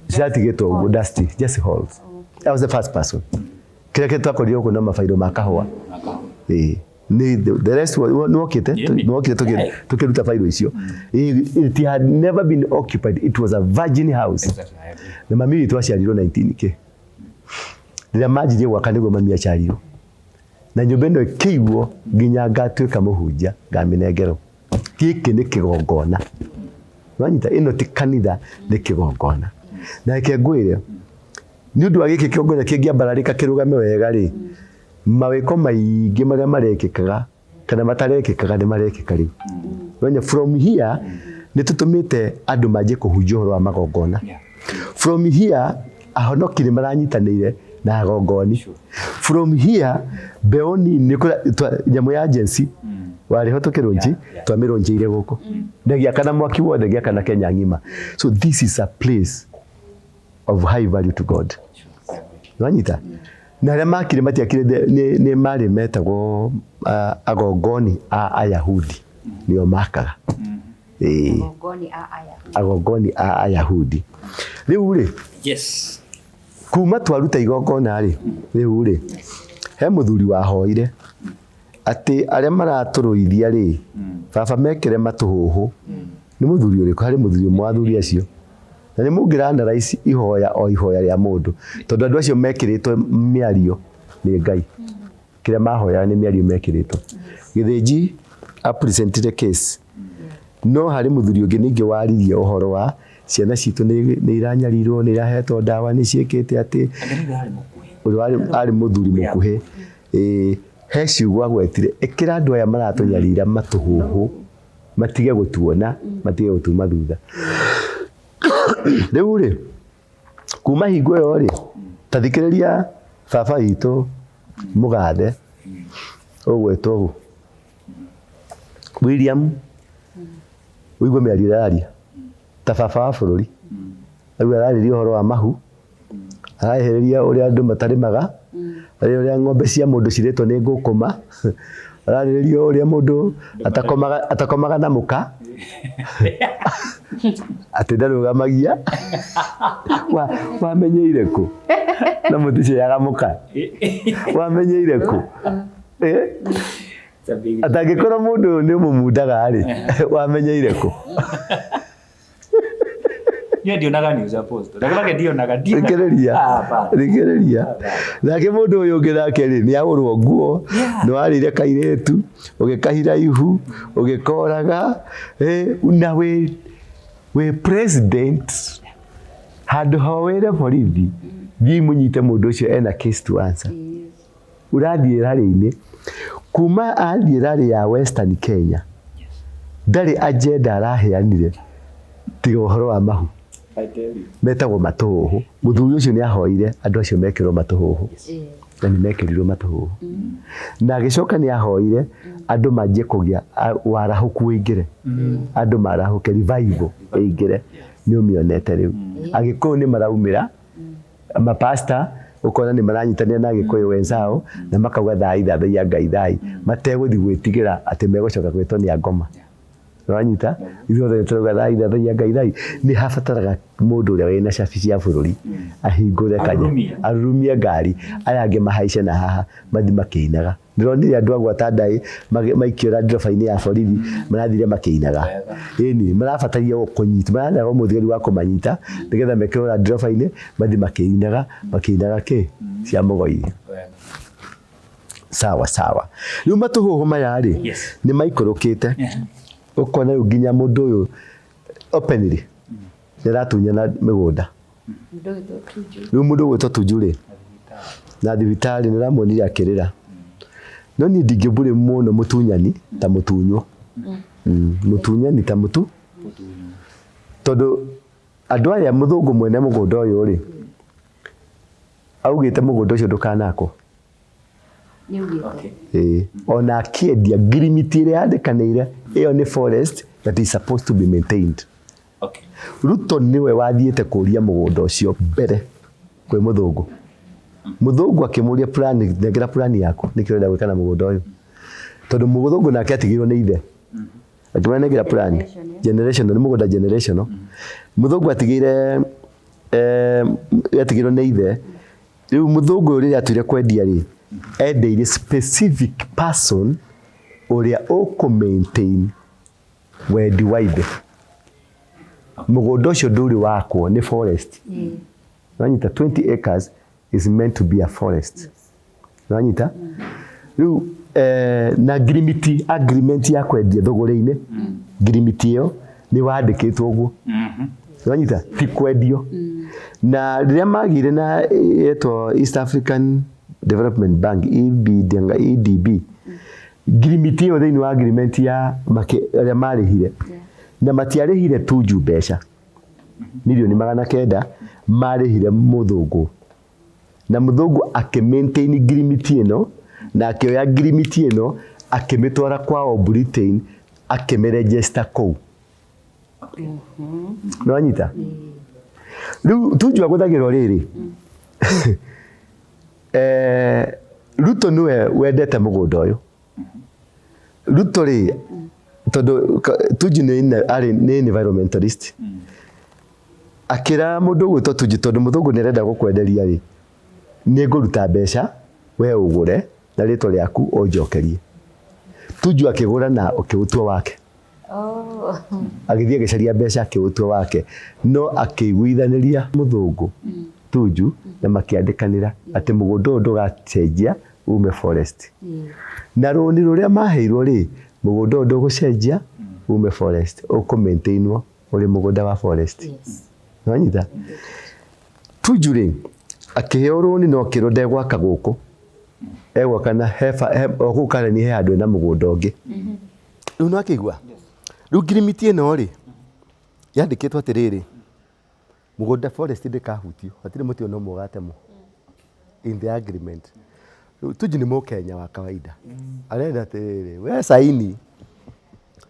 Ciatigĩtwo ũguo dusty, just halls. I was the first person. Kĩrĩa twakorire gũkũ na mabairo ma kahũa. The rest nokite tukiruta failo icio. It had never been occupied. It was a virgin house. Na mami witũ aciarirwo 19k. Rĩrĩa manjirie gwaka nĩguo mami aciarirwo. Na nyũmba ĩno ĩkĩigwo nginya ngatuĩka mũhunjia ngamĩnengerwo. Gĩkĩ nĩ kĩgongona. Wanyita ĩno ti kanitha, nĩ kĩgongona. Na reke ngwĩre nĩ ũndũ wa gĩkĩ kĩgongona kĩngĩambararĩka kĩrũgame wega rĩ, mawĩko maingĩ marĩa marekĩkaga kana matarekĩkaga nĩ marekĩka rĩu. Wenya from here nĩ tũtũmĩte andũ manjie kũhunjia ũhoro wa magongona. From here ahonoki nĩ maranyitanĩire na agongoni. From here mbeũ nini nyamũ ya agency warĩho tũkĩrũnji twamĩrũnjĩire gũkũ. Ndagĩakana mwaki wothe gĩakana Kenya ng'ima. So this is a place of high value to God. Wanyita? Na arĩa makire matiakire nĩ marĩ metagwo agongoni a Ayahudi nĩo makaga. Agongoni a Ayahudi. Rĩu rĩ, yes, kuma twaruta igongona rĩ, rĩu rĩ, he mũthuri wahoire atĩ arĩa maratũrũithia rĩ, baba mekĩre matũhũhũ. Nĩ mũthuri ũrĩkũ? Harĩ mũthuri ũmwe wa athuri acio. Na nĩ mũngĩranalyze ihoya o ihoya rĩa mũndũ, tondũ andũ acio mekĩrĩtwo mĩario nĩ Ngai. Kĩrĩa mahoya nĩ mĩario mekĩrĩtwo. Gĩthĩnji apresentire case, no harĩ mũthuri ũngĩ ningĩ waririe ũhoro wa ciana citũ nĩ iranyarirwo, nĩ irahetwo ndawa, nĩ ciĩkĩte atĩ. Ũrĩa arĩ mũthuri mũkuhĩ. He ciugo agwetire, ĩkĩra andũ aya maratũnyarira matũhũhũ, matige gũtuona, matige gũtuma thutha. Rĩu rĩ, kuma hingo ĩyo rĩ, tathikĩrĩria baba witũ mũgathe ũgwetwo William, ũigua mĩario ĩraria ta baba wa bũrũri. Rĩu ararĩria ũhoro wa mahu, araehereria ũrĩa andũ matarĩmaga, ũrĩa ng'ombe cia mũndũ cirĩtwo nĩ ngũkũma, ararĩria ũrĩa mũndũ atakomaga na mũka atĩ ndarũgamagia. Wamenyeire kũ? Na mũticiaga mũka. Wamenyeire kũ? Atangĩkorwo mũndũ ũyũ nĩ mũmundaga rĩ, wamenyeire kũ? Niĩ ndionaga news post. Ndakĩrage ndionaga. Thikĩrĩria. Nake mũndũ ũyũ ũngĩ nake rĩ, nĩ ahũrwo nguo, nĩ warĩire kairĩtu, ũgĩkahira ihu, ũgĩkoraga, na we president handũ ha wĩre borithi thiĩ mũnyite mũndũ ũcio ena case to answer. Ũrathiĩ rarĩ-inĩ, kuma athiĩ rarĩ ya Western Kenya, ndarĩ agenda araheanire tiga ũhoro wa mahu. Metagwo matũhũhũ. Mũthuri ũcio nĩ ahoire andũ acio mekĩrwo matũhũhũ. Na nĩ mekĩrirwo matũhũhũ. Na agĩcoka nĩ ahoire andũ manjie kũgĩa warahũku wĩingĩre. Andũ marahũke, revival ĩingĩre. Nĩ ũmĩonete rĩu. Agĩkũyũ nĩ maraumĩra, mapasta ũkona nĩ maranyitanĩra na Agĩkũyũ wenzao na makauga thai thathaia Ngai thai, mategũthiĩ gwĩtigĩra atĩ megũcoka gwĩtwo nĩ angoma. Wanyita? Ithuothe tũrauga thai thathaia Ngai thai. Nĩ habataraga mũndũ ũrĩa wĩna cabi cia bũrũri ahingũre kanya, arurumie ngari, aya angĩ mahaice na haha mathi makĩinaga. Ndĩronire andũ agwata ndai maikĩra ndereba-inĩ ya borithi marathire makĩinaga. Ĩni marabataria kũnyita, marathaga mũthigari wa kũmanyita nĩgetha mekĩrwo ndereba-inĩ mathi makĩinaga kĩ cia mũgoiri. Sawa sawa. Rĩu matũhũhũ maya rĩ, nĩ maikũrũkĩte. Ũkona rĩu nginya mũndũ ũyũ openly nĩ aratunyana mĩgũnda. Rĩu mũndũ ũgwĩtwo Tuju rĩ, na thibitarĩ nĩ ũramuonire akĩrĩra. No niĩ ndingĩmbũrĩ mũno mũtunyani ta mũtunywo. Mũtunyani ta mũtu. Tondũ andũ aya mũthũngũ mwene mũgũnda ũyũ rĩ, augĩte mũgũnda ũcio ndũkanakwo. ona akĩendia ngirimiti ĩrĩa yandĩkanĩire ĩyo nĩ forest that is supposed to be maintained. Ruto niwe wathiĩte kũria mũgũnda ũcio mbere kwĩ mũthũngũ. Mũthũngũ akĩmũria plan, nengera plan yaku nĩkĩ ũrenda gwĩka na mũgũnda ũyũ, tondũ mũthũngũ nake atigĩirwo nĩ ithe akĩmanengera plan generational, nĩ mũgũnda generational. Mũthũngũ atigĩirwo nĩ ithe. Rĩu mũthũngũ ũrĩa atuire kwendia rĩ, endeire specific person ũrĩa ũkũ-maintain wendi wa ithe. Mũgũnda ũcio ndũrĩ wakwo nĩ forest. Nanyita 20 acres is meant to be a forest. Nanyita? Rĩu na agreement ya kwendia thogora-inĩ, agreement ĩyo nĩ wandĩkĩtwo ũguo. Nanyita? Ti kwendio. Na rĩrĩa magire na yetwo East African Development Bank, EDB, agreement ĩyo thĩinĩ wa agreement ya arĩa marĩhire, na matiarĩhire Tuju mbeca milioni 900 marĩhire mũthũngũ, na mũthũngũ akĩ-maintain agreement ĩno, na akĩoya agreement ĩno akĩmĩtwara kwao Britain akĩmĩregister kũu. Nĩwanyita? Rĩu Tuju agũthagĩrwo rĩrĩ, Ruto nĩwe wendete mũgũnda ũyũ. Ruto rĩ, tondũ Tuju nĩ environmentalist, akĩra mũndũ ũgwĩtwo Tuju, tondũ mũthũngũ nĩarenda gũkwenderia rĩ, nĩ ngũruta mbeca we ũgũre na rĩtwa rĩaku ũnjokerie. Tuju akĩgũra na ũkĩũtua wake. Agĩthiĩ agĩcaria mbeca akĩũtua wake, no akĩiguithanĩria mũthũngũ Tuju na makĩandĩkanĩra atĩ mũgũnda ũyũ ndũgacenjia ume forest. Na rũni rũrĩa maheirwo rĩ, mũgũnda ũyũ ndũgũcenjia ume forest, ũkũ-maintainwo ũrĩ mũgũnda wa forest. Nĩwanyita? Tuju rĩ, akĩheo rũni no kĩro ndegwaka gũkũ, egwaka na gũkũ Kareni he handũ ena mũgũnda ũngĩ. Rĩu nĩwakĩigua? Rĩu agreement ĩno rĩ, yandĩkĩtwo atĩrĩrĩ, mũgũnda forest ndĩkahutio, hatirĩ mũtĩ ona ũmwe ũgatemwo in the agreement. Tuju nĩ Mũkenya wa kawaida, arenda atĩrĩrĩ, we saini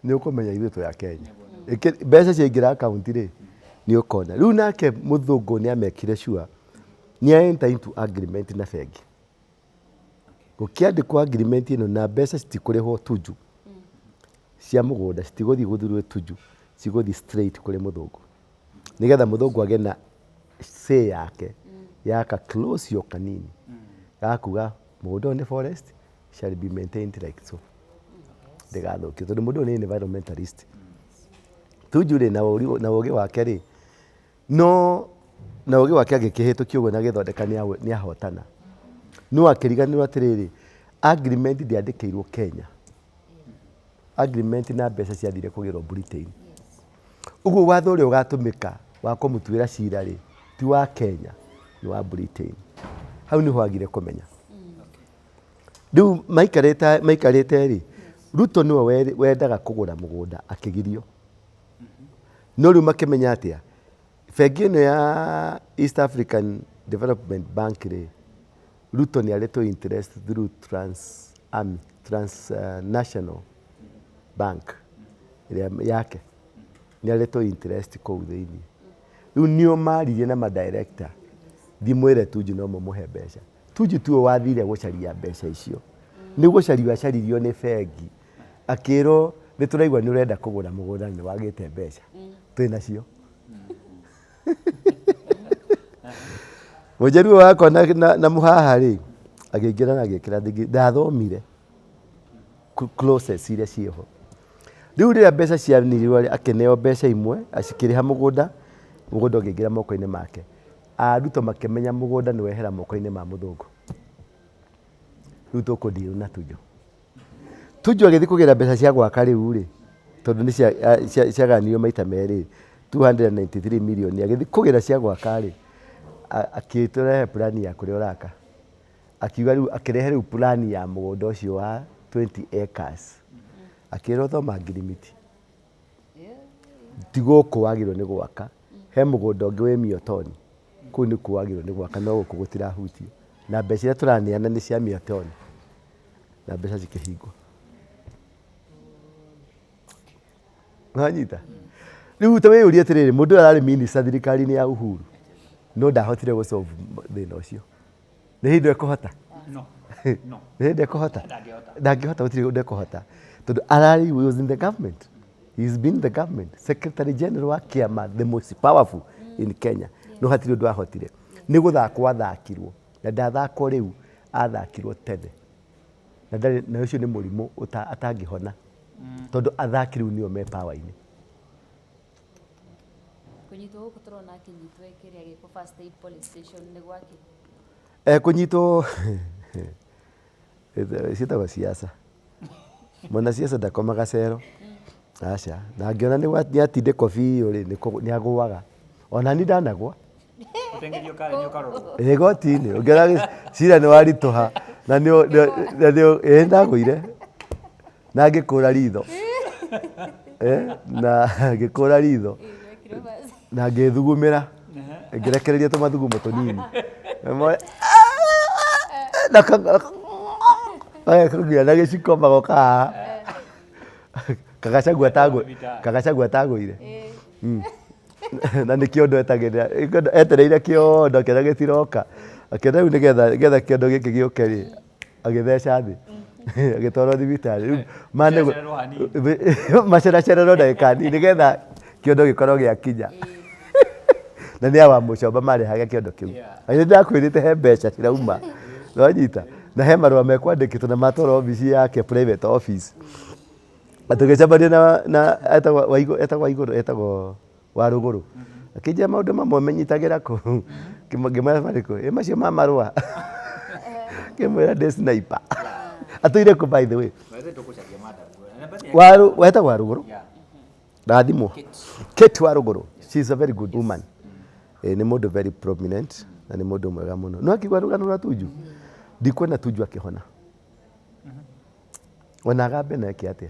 nĩ ũkũmenya ithuĩ twĩ a Kenya, mbeca ciaingĩra account rĩ nĩ ũkona. Rĩu nake mũthũngũ nĩamekire sure nĩ enter into agreement na bengi, gũkĩandĩkwo agreement ĩno na mbeca citikũrĩhwo Tuju cia mũgũnda, citigũthiĩ gũthurwo Tuju, cigũthiĩ straight kũrĩ mũthũngũ, nĩgetha mũthũngũ agĩe na say yake ya ka-clause yo kanini gakuga mũgũnda ũyũ nĩ forest shall be maintained like so, ndĩgathũkio, tondũ mũndũ ũyũ nĩ environmentalist. Tuju rĩ, na ũgĩ wake rĩ, no na ũgĩ wake agĩkĩhĩtũkia ũguo na gĩthondeka nĩahotana, no akĩriganĩrwo atĩrĩrĩ, agreement ndĩandĩkĩirwo Kenya, agreement na mbeca ciathire kũgĩrwo Britain. Ũguo watho ũrĩa ũgatũmĩka wa kũmũtuĩra cira rĩ, ti wa Kenya, nĩ wa Britain. Hau nĩho agire kũmenya. Rĩu maikarĩte rĩ, Ruto nĩwe wendaga kũgũra mũgũnda akĩgirio. No rĩu makĩmenya atĩa, bengi ĩno ya East African Development Bank rĩ, Ruto nĩaretwo interest through Transnational Bank ĩrĩa yake, nĩaretwo interest kũu thĩinĩ. Rĩu nĩo maririe na madirector, thimwĩre Tuju no mũmũhe mbeca. Tuju tiwe wathire gũcaria mbeca icio, nĩ gũcario acaririo nĩ bengi, akĩrwo nĩtũraigua nĩũrenda kũgũra mũgũnda nĩ wagĩte mbeca, twĩ nacio. Mũjaruo wako na mũhaha rĩ, agĩingĩra na agĩkĩra ndathomire clauses iria ciĩho. Rĩu rĩrĩa mbeca cianirirwo rĩ, akĩneo mbeca imwe acikĩrĩha mũgũnda ũkĩingĩra moko-inĩ make. Ruto makĩmenya mũgũnda nĩwehera moko-inĩ ma mũthũngũ. Rĩu tũkũndiru na Tuju. Tuju agĩthiĩ kũgĩra mbeca cia gwaka rĩu rĩ, tondũ nĩ ciaganirio maita merĩ, 293 million, agĩthiĩ kũgĩra cia gwaka rĩ, akĩtũrehe plani ya kũrĩa ũraka. Akiuga rĩu akĩrehe rĩu plani ya mũgũnda ũcio wa 20 acres. Akĩrwo thoma ngirimiti. Ti gũkũ wagĩrwo nĩ gwaka, he mũgũnda ũngĩ wĩ Miotoni, kũu nĩkuo wagĩrwo nĩ gwaka, no gũkũ gũtirahutio. Na mbeca iria tũraneana nĩ cia Miotoni. na mbeca cikĩhingwo. Wanyita rĩu ta wĩyũrie atĩrĩrĩ, mũndũ ararĩ minister thirikari-inĩ ya Uhuru no ndahotire gũ solve thĩna ũcio. Nĩ hĩndĩ ekũhota? No. Nĩ hĩndĩ ekũhota? Ndangĩhota, gũtirĩ ũndũ ekũhota tondũ ararĩ was in the government. He's been in the government. Secretary General wa kĩama, the most powerful in Kenya. No hatirĩ ũndũ ahotire. Nĩ gũthakwo athakirwo na ndathakwo rĩu, athakirwo tene na ũcio nĩ mũrimũ atangĩhona tondũ athaki rĩu nĩo me power-inĩ. Kũnyitwo gũkũ tũrona akĩnyitwo kĩrĩa gĩkũ First Aid Police Station nĩ gwake. Kũnyitwo ciĩtagwo siasa. Mwana siasa ndakomaga cero. Aca, na ngĩona nĩatindĩkwo biũ rĩ nĩagũaga. Ona ni ndanagwa. Ũtengerio kare nĩ ũkarorwo. Goti-inĩ ũngĩona cira nĩ waritũha na nĩ ndagũire na ngĩkũra ritho. Na ngĩkũra ritho na ngĩthugumĩra ngĩrekereria tũmathugumo tũnini. Kagĩa na gĩciko magoka haha. Kagacagua atagũire. Na nĩ kĩondo etagĩrĩra etereire kĩondo kĩrĩa gĩtiroka. Akĩenda rĩu nĩgetha kĩondo gĩkĩ gĩũke rĩ agĩtheca thĩ agĩtwarwo thibitarĩ. Rĩu maceracererwo ndagĩka nini nĩgetha kĩondo gĩkorwo gĩakinya. Na nĩ awa mũcoba marĩhaga kĩondo kĩu. Nĩ ndakwĩrĩte he mbeca cirauma. Wanyita na he marũa mekwandĩkĩtwo na matwarwo obici yake private office. Tũgĩcemania na etagwo Warũgũrũ. Akĩnjĩra maũndũ mamwe menyitagĩra kũ. Ngĩmwĩra marĩkũ? Macio ma marũa. Ngĩmwĩra ndĩ sniper. Atũire kũ by the way? Wetagwo Warũgũrũ? Rathimwo. Kate Warũgũrũ. She is a very good woman. Nĩ mũndũ very prominent na nĩ mũndũ mwega mũno. No akĩigua rũgano rwa Tuju. Ndikwenda Tuju akĩhona. Ona Agambe nake atĩa?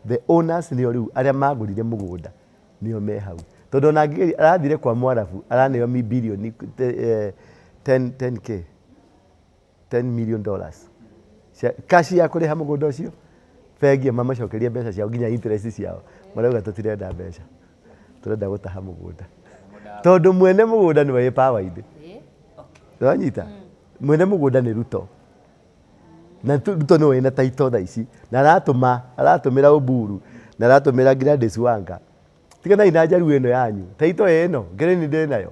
The owners nĩo rĩu arĩa magũrire mũgũnda nĩo me hau. Tondũ ona arathire kwa Mwarabu araneo bilioni $10 million. Kashi ya kũrĩha mũgũnda ũcio bengi mamacokerie mbeca ciao nginya interest ciao. Marauga tũtirenda mbeca. Tũrenda gũtaha mũgũnda. Tondũ mwene mũgũnda nĩwe power-inĩ. Wanyita? Mwene mũgũnda nĩ Ruto. Na Ruto nĩwe wĩna taito thaa ici na aratũmĩra Oburu na aratũmĩra Gladys Wanga. Tiganai na njaru ĩno yanyu. Taito ĩno ngereni ndĩnayo.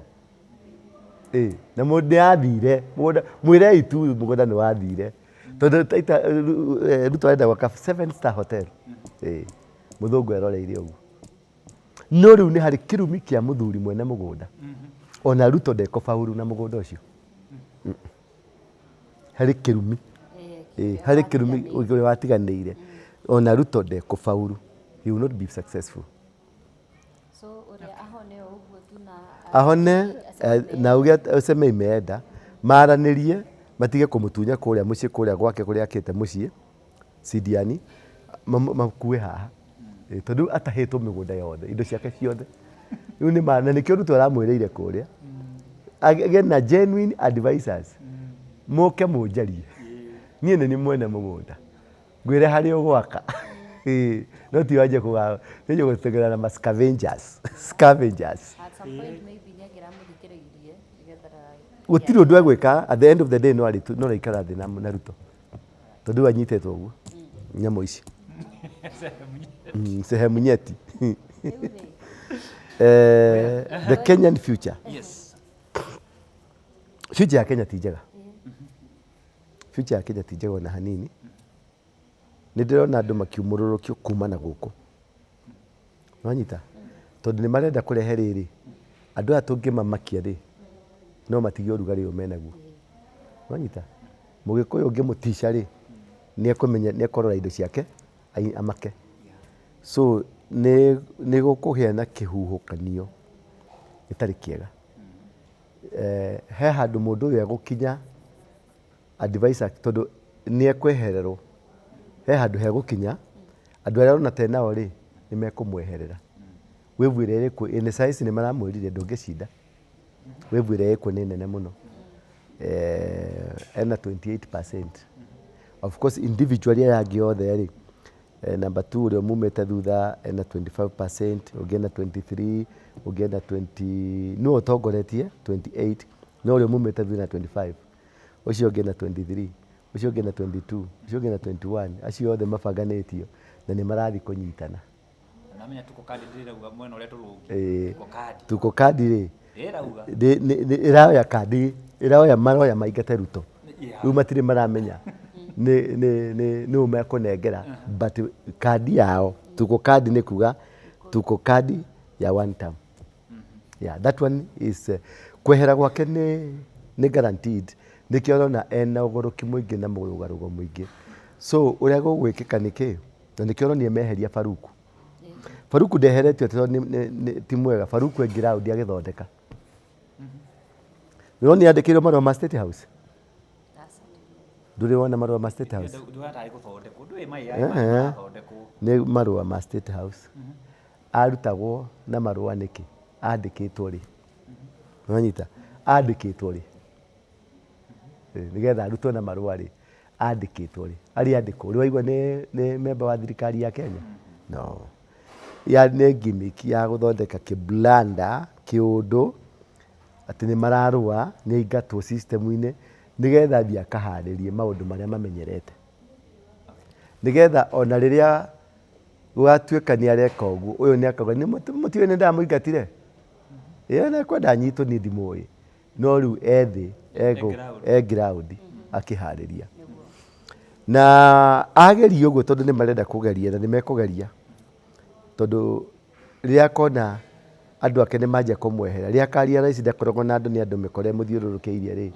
Na mũndũ nĩathire mũgũnda mwĩrei tu mũgũnda nĩ wathire. Tondũ taita Ruto arenda gwaka 7-star hotel. Mũthũngũ eroreire ũguo. No rĩu nĩ harĩ kĩrumi kĩa mũthuri mwene mũgũnda. Ona Ruto ndekũbaũrũ na mũgũnda ũcio. Harĩ kĩrumi. Harĩ kĩrumi ũrĩa watiganĩire. Ona Ruto ndekũbaũrũ. He will not be successful. So ũrĩa ahone ũguo tu na ahone na uge ũceme imeenda maranĩrie matige kũmũtunya kũrĩa mũciĩ kũrĩa gwake kũrĩa akĩte mũciĩ Sidiani makue haha. Tondũ atahĩtwo mĩgũnda yothe indo ciake ciothe. Rĩu nĩ na nĩkĩo Ruto aramwĩrĩire kũrĩa. Again na genuine advisors. Mũke mũnjarie. Niĩ nĩ mwene mũgũnda. Ngwĩre harĩ ũgwaka. No ti wanje kũga nĩyo gũtegerera na scavengers. Scavengers. at some point maybe nĩangĩramũthikĩrĩirie nĩgetha gũtirĩ ũndũ egwĩka at the end of the day no aikara thĩ na Ruto. Tondũ anyitĩtwo ũguo. Nyamũ ici. Sehemu nyeti. The Kenyan future. Yes. Future ya Kenya ti njega. Future ya Kenya ti njega ona hanini. Nĩ ndĩrona andũ makiumũrũrũkio kuma na gũkũ. Wanyita? Tondũ nĩ marenda kũrehe rĩrĩ. Andũ aya tũngĩmamakia rĩ no matige ũrugarĩ ũyũ menaguo. Wanyita? Mũgĩkũyũ ũngĩmũtica rĩ nĩekũmenya nĩekũrora indo ciake amake. So nĩ gũkũgĩa na kĩhuhũkanio gĩtarĩ kĩega. He handũ mũndũ ũyũ egũkinya advisor tondũ nĩekwehererwo. He handũ hegũkinya andũ arĩa ona tenao rĩ nĩmekũmweherera. Wĩvwĩre ĩrĩkũ ĩnĩ saizi nĩ maramwĩrire ndũngĩcinda. Wĩvwĩre ĩrĩkũ nĩ nene mũno. Ena 28%. of course individually yangi othe ri number 2 uri mumete thutha na 25%, ugena 23, ugena 20 no utongoretie 28, no uri mumete thutha na 25, ucio ugena 23, ucio ugena 22, ucio ugena 21, acio othe mabanganitio na ni marathi kunyitana. Namenya tuko kadi ndirauga mwena uria turungi tuko kadi ri irauga iraoya kadi iraoya maroya maingate ruto riu matire maramenya ni umekunengera but kadi yao tuko kadi ni kuga tuko kadi ya one term. Yeah, that one is kwehera gwake ni guaranteed nikio rona ena ugoroki muingi na mugarugo muingi so uria gugwikika niki na nikio rona meheria Faruku. Faruku ndeheretio ti mwega. Faruku engira ndi agithondeka. Nironi yandikirwo marwa ma State House. Nduri wona marwa ma State House. Ni marwa ma State House. Arutagwo na marwa niki andikitwo ri. Nwanyita andikitwo ri. Nigetha arutwo na marwa ri andikitwo ri. Ari andikwo ri waigwa ni member wa thirikari ya Kenya. No. Ya nĩ gimmick ya guthondeka kiblanda kiundu ati ni mararua ni ingatwo system-ini nigetha thia kaharirie maundu maria mamenyerete nigetha ona riria gwatuika ni areka uguo uyu ni akauga ni mutiwe ni ndamuingatire na kwenda nyitwo ni ndimui no riu ethi ground akihariria na ageria uguo tondu ni marenda kugeria na ni mekugeria tondu riria kona andu ake ni manja kumwehera riria karia raici ndakoragwo na andu ni andu mikore muthiururukiirie ri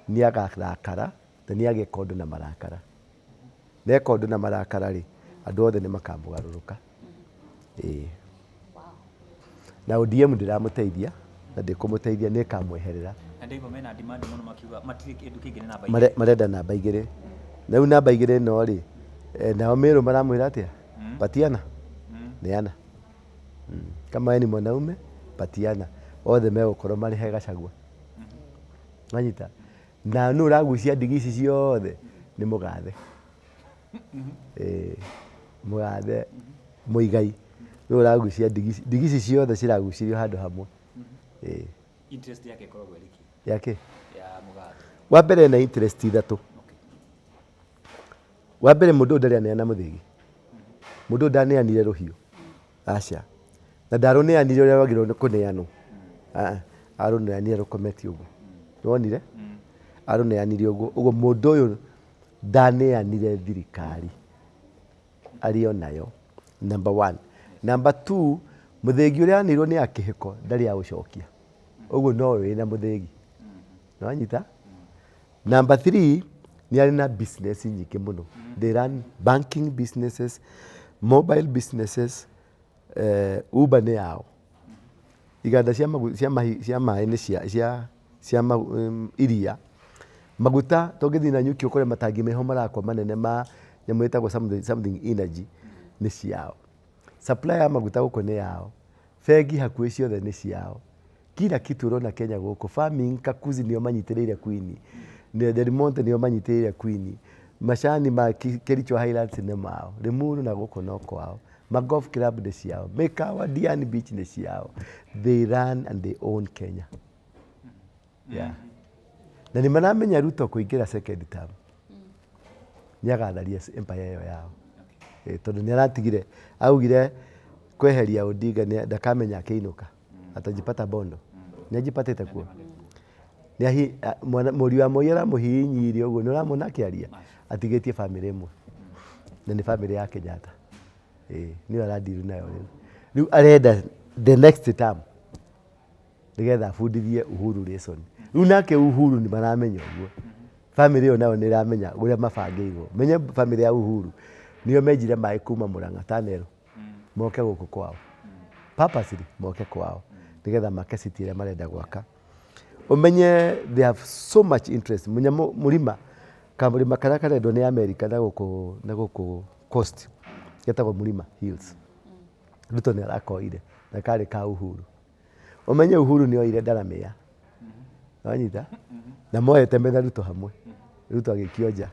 ni agarakara na ni ageka undu na marakara neka undu na marakara ri andu othe ni makamugaruruka na ODM ndiramuteithia na ndikumuteithia ni kamweherera ndaivo mena demand muno makiuga matiri kindu kingi ni namba 2 marenda namba 2 na riu namba 2 no ri nao miru maramwira atia patiana neana kama ni mwanaume patiana othe megukorwo mari he Gachagua manyita na no ragucia ndigisi ciothe ni mugathe mugathe muigai no ragucia ndigisi ciothe ciragucirio handu hamwe interest yake korogwe riki yake ya mugathe wa mbere na interest ithatu wa mbere mundu ndari aneana muthigi mundu ndaneanire ruhiu aca na ndaruneanire uria wagirwo ni kuneanwo aruneanire rukometi uguo wonire aruneanire uguo mundu uyu ndaneanire thirikari ario nayo number 1 number 2 muthigi uria anirwo ni akihiko ndari ya gucokia uguo no wina muthigi nwanyita number 3 ni ari na business nyingi muno they run banking businesses mobile businesses Uber ni yao iganda cia mai ni cia iria maguta tongithii na nyuki ukore matangi meho marakwa manene ma nyamu itagwo something energy ni ciao supply ya maguta guko ni yao fegi hakuhi ciothe ni ciao kila kitu urona Kenya guko farming Kakuzi nio manyitiriire Queen ni Delmonte nio manyitiriire Queen mashani ma Kericho Highlands ni mao Limuru na guko no kwao Magolf Club ni ciao Mekawa Diani Beach ni ciao they run and they own Kenya yeah na ni manamenya Ruto kuingira second term niagatharia empire yo yao tondu ni aratigire augire kweheria Odinga ni ndakamenya akiinuka atajipata bondo ni ajipatite kuo ni muri wa moyera muhinyiri uguo ni uramona akiaria atigetie family imwe na ni family ya Kenyatta ni aradiru nayo riu arenda the next term nigetha abundithie Uhuru Rayson riu nake Uhuru ni maramenya uguo family yo nayo ni ramenya uria mabangirwo menye family ya Uhuru nio menjire mai kuma Murang'a Tanero moke guku kwao purposely moke kwao nigetha make city ria marenda gwaka umenye they have so much interest murima kamurima karia karendwo ni America na guku coast getagwo Murima Hills Ruto ni arakoire na kari ka Uhuru umenye Uhuru ni oire ndaramia wanyita na moete metha Ruto hamwe Ruto agikionja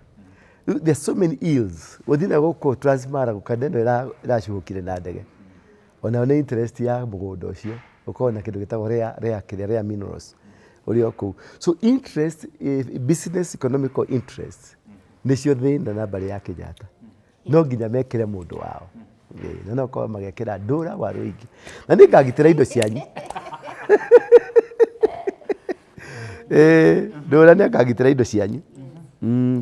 there's so many ills withina guko Transmara gukandeno iracukire na ndege ona one interest ya mugondo ucio ukona kindu gitagwo rare minerals uri kuu. So interest, business economical interest nicio thina na bari ya Kenyatta. No nginya mekire mundu wao na no kwa magekira ndura wa ruingi na ningagitira indo cianyu ndura ningagitira indo cianyu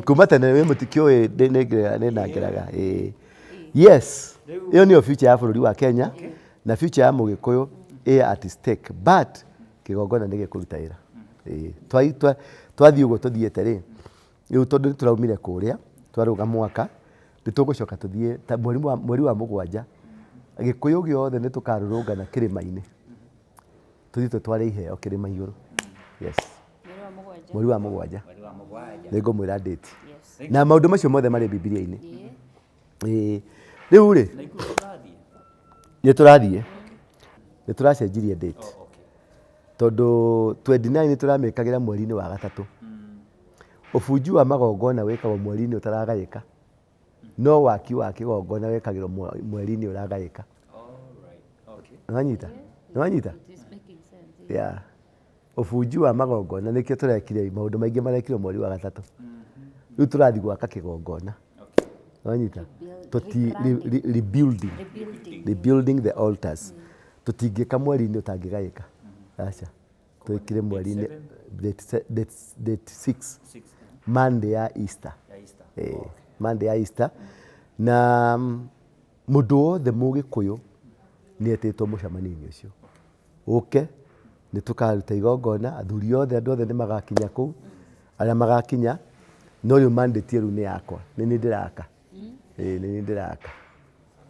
kuma tene we mutikioe nengeraga yes iyo ni future ya bururi wa Kenya na future ya Mugikuyu at stake but kigongona nigikuruta ira twathii uguo tuthiete ri riu tondu turaumire kuria twaruga mwaka nitugucoka tuthie ta mweri wa mugwanja Gikuyu giothe nitukarurungana kirima-ini tuthie tutware iheo kirima iguru. Yes, mweri wa mugwanja ningumwira date na maundu macio mothe mari Bibilia-ini. Riu ri nituracenjirie date tondu 29 nituramikagira mweri-ini wa gatatu. Ufunji wa magongona wikagwo mweri-ini utaragaika no waki wa kigongona wikagirwo mweri-ini uragaika. Nwanyita yeah. Ufunji wa magongona nikio turekire maundu maingi marekirwo mweri wa gatatu. Riu turathi gwaka kigongona nwanyita tuti rebuilding the altars tutingika mweri-ini utangigaika acha twikire mweri-ini date 6 Monday ya Easter. Monday ya Easter na mundu wothe Mugikuyu ni etitwo mucemani-ini ucio uke ni tukaruta igongona athuri othe andu othe ni magakinya kuu aria magakinya no riu mandate riu ni yakwa ni ndiraka ni ndiraka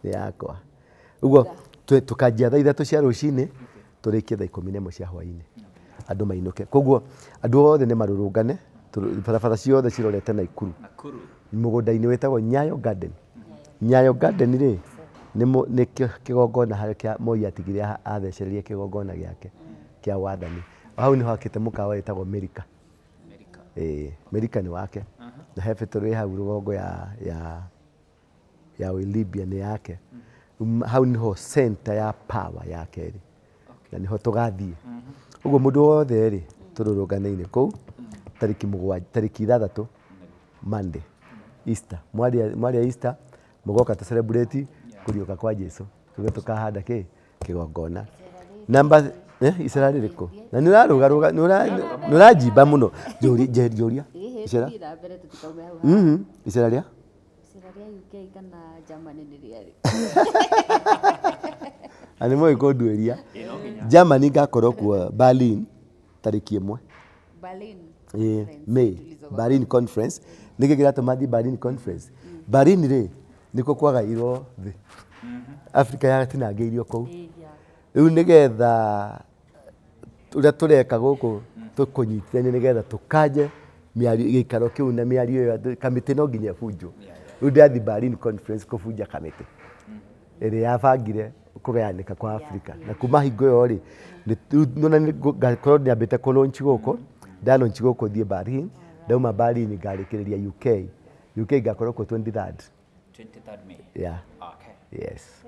ni yakwa uguo tukanjia thaa 3 cia rucini turikie thaa 11 cia hwaini andu mainuke koguo andu othe ni marurungane barabara ciothe cirorete Naikuru mugunda-ini wetagwo Nyayo Garden. Nyayo Garden ri ni kigongona haria Moi atigire athecererie kigongona giake kia wathani. Hau ni hakite mukawa wetagwo America. America ni wake na he factory hau rugongo ya Libya ni yake. Hau niho center ya power yake ri na niho tugathie. Uguo mundu wothe ri tururunganeine kou tariki 6 Monday Easter mwaria Easter mugoka tu celebrate kuriuka kwa Jesu tuge tukahanda kigongona number icera ririko na niraruga nurajimba muno joria icera icera ria UK kana Germany ni riari ani moi kodweria Germany gakorwo kuo Berlin tariki 1 May Berlin conference nigigira tumathi Berlin conference. Berlin ri niko kwagairwo thi Africa ya tinangeirio kou riu nigetha uria tureka guku tukunyitithania nigetha tukanje gikaro kiu na miario iyo kamiti no nginya bunjo riu ndathi Berlin conference kubunja kamiti iria yabangire kugayanika kwa Africa na kuma hingo yo ri nona ngakorwo niambite ku launch guku launch guku thie Berlin ndauma Berlin ngarikiriria UK ngakorwo ku 23rd May. Yeah. Okay. Yes.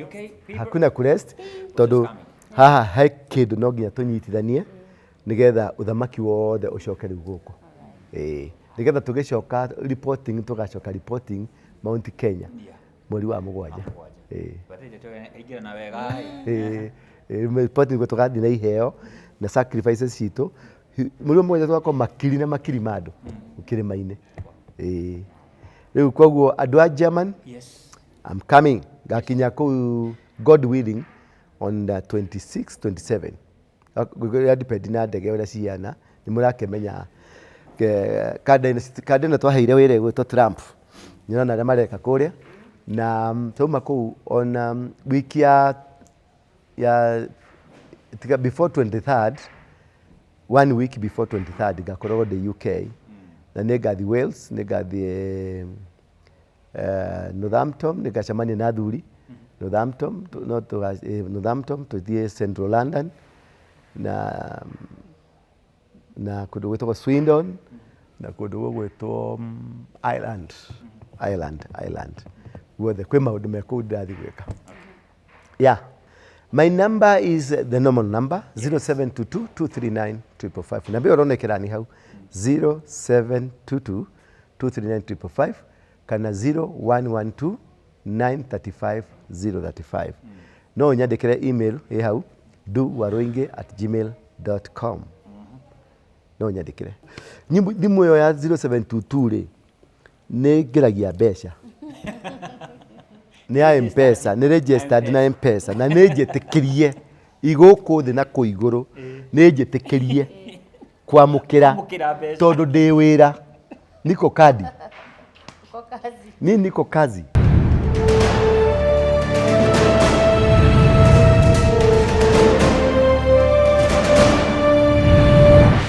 UK hakuna kurest tondu haha he kindu no nginya tunyitithanie nigetha uthamaki wothe ucoke riu guku nigetha tugicoka reporting tugacoka reporting Mount Kenya mweri wa mugwanja reporting tugathi na iheo na sacrifices citu mweri mmoja twako makiri na makiri madu ukirima-ini riu koguo andu a German I'm coming gakinya ku God willing on the 26 27 depend na ndege ora ciana ni murakemenya kandena twaheire wire gwitwo Trump nyona na mareka kuria na tuma ku on wiki ya before 23rd 1 week before 23rd gakorwo the UK na negathi Wales negathi Northampton negacemania na thuri Northampton tuthie Central London na kundu gwitagwo Swindon na kundu gwitwo Ireland guothe kwi maundu me kuu ndathi gwika. Yeah, my number is the normal number 0722 239 555. Nambia uronekera ni hau 0722 239 555 kana 0112 935 035. No nyandikire email hau duwaroinge@gmail.com. No nyandikire thimu yo ya 0722 ri ni ngiragia mbeca ni ya M-Pesa, ni registered na M-Pesa na ni njitikirie iguku thi na kuiguru ni njitikirie kwamukira tondu ndi wira niko kadi ni niko kazi.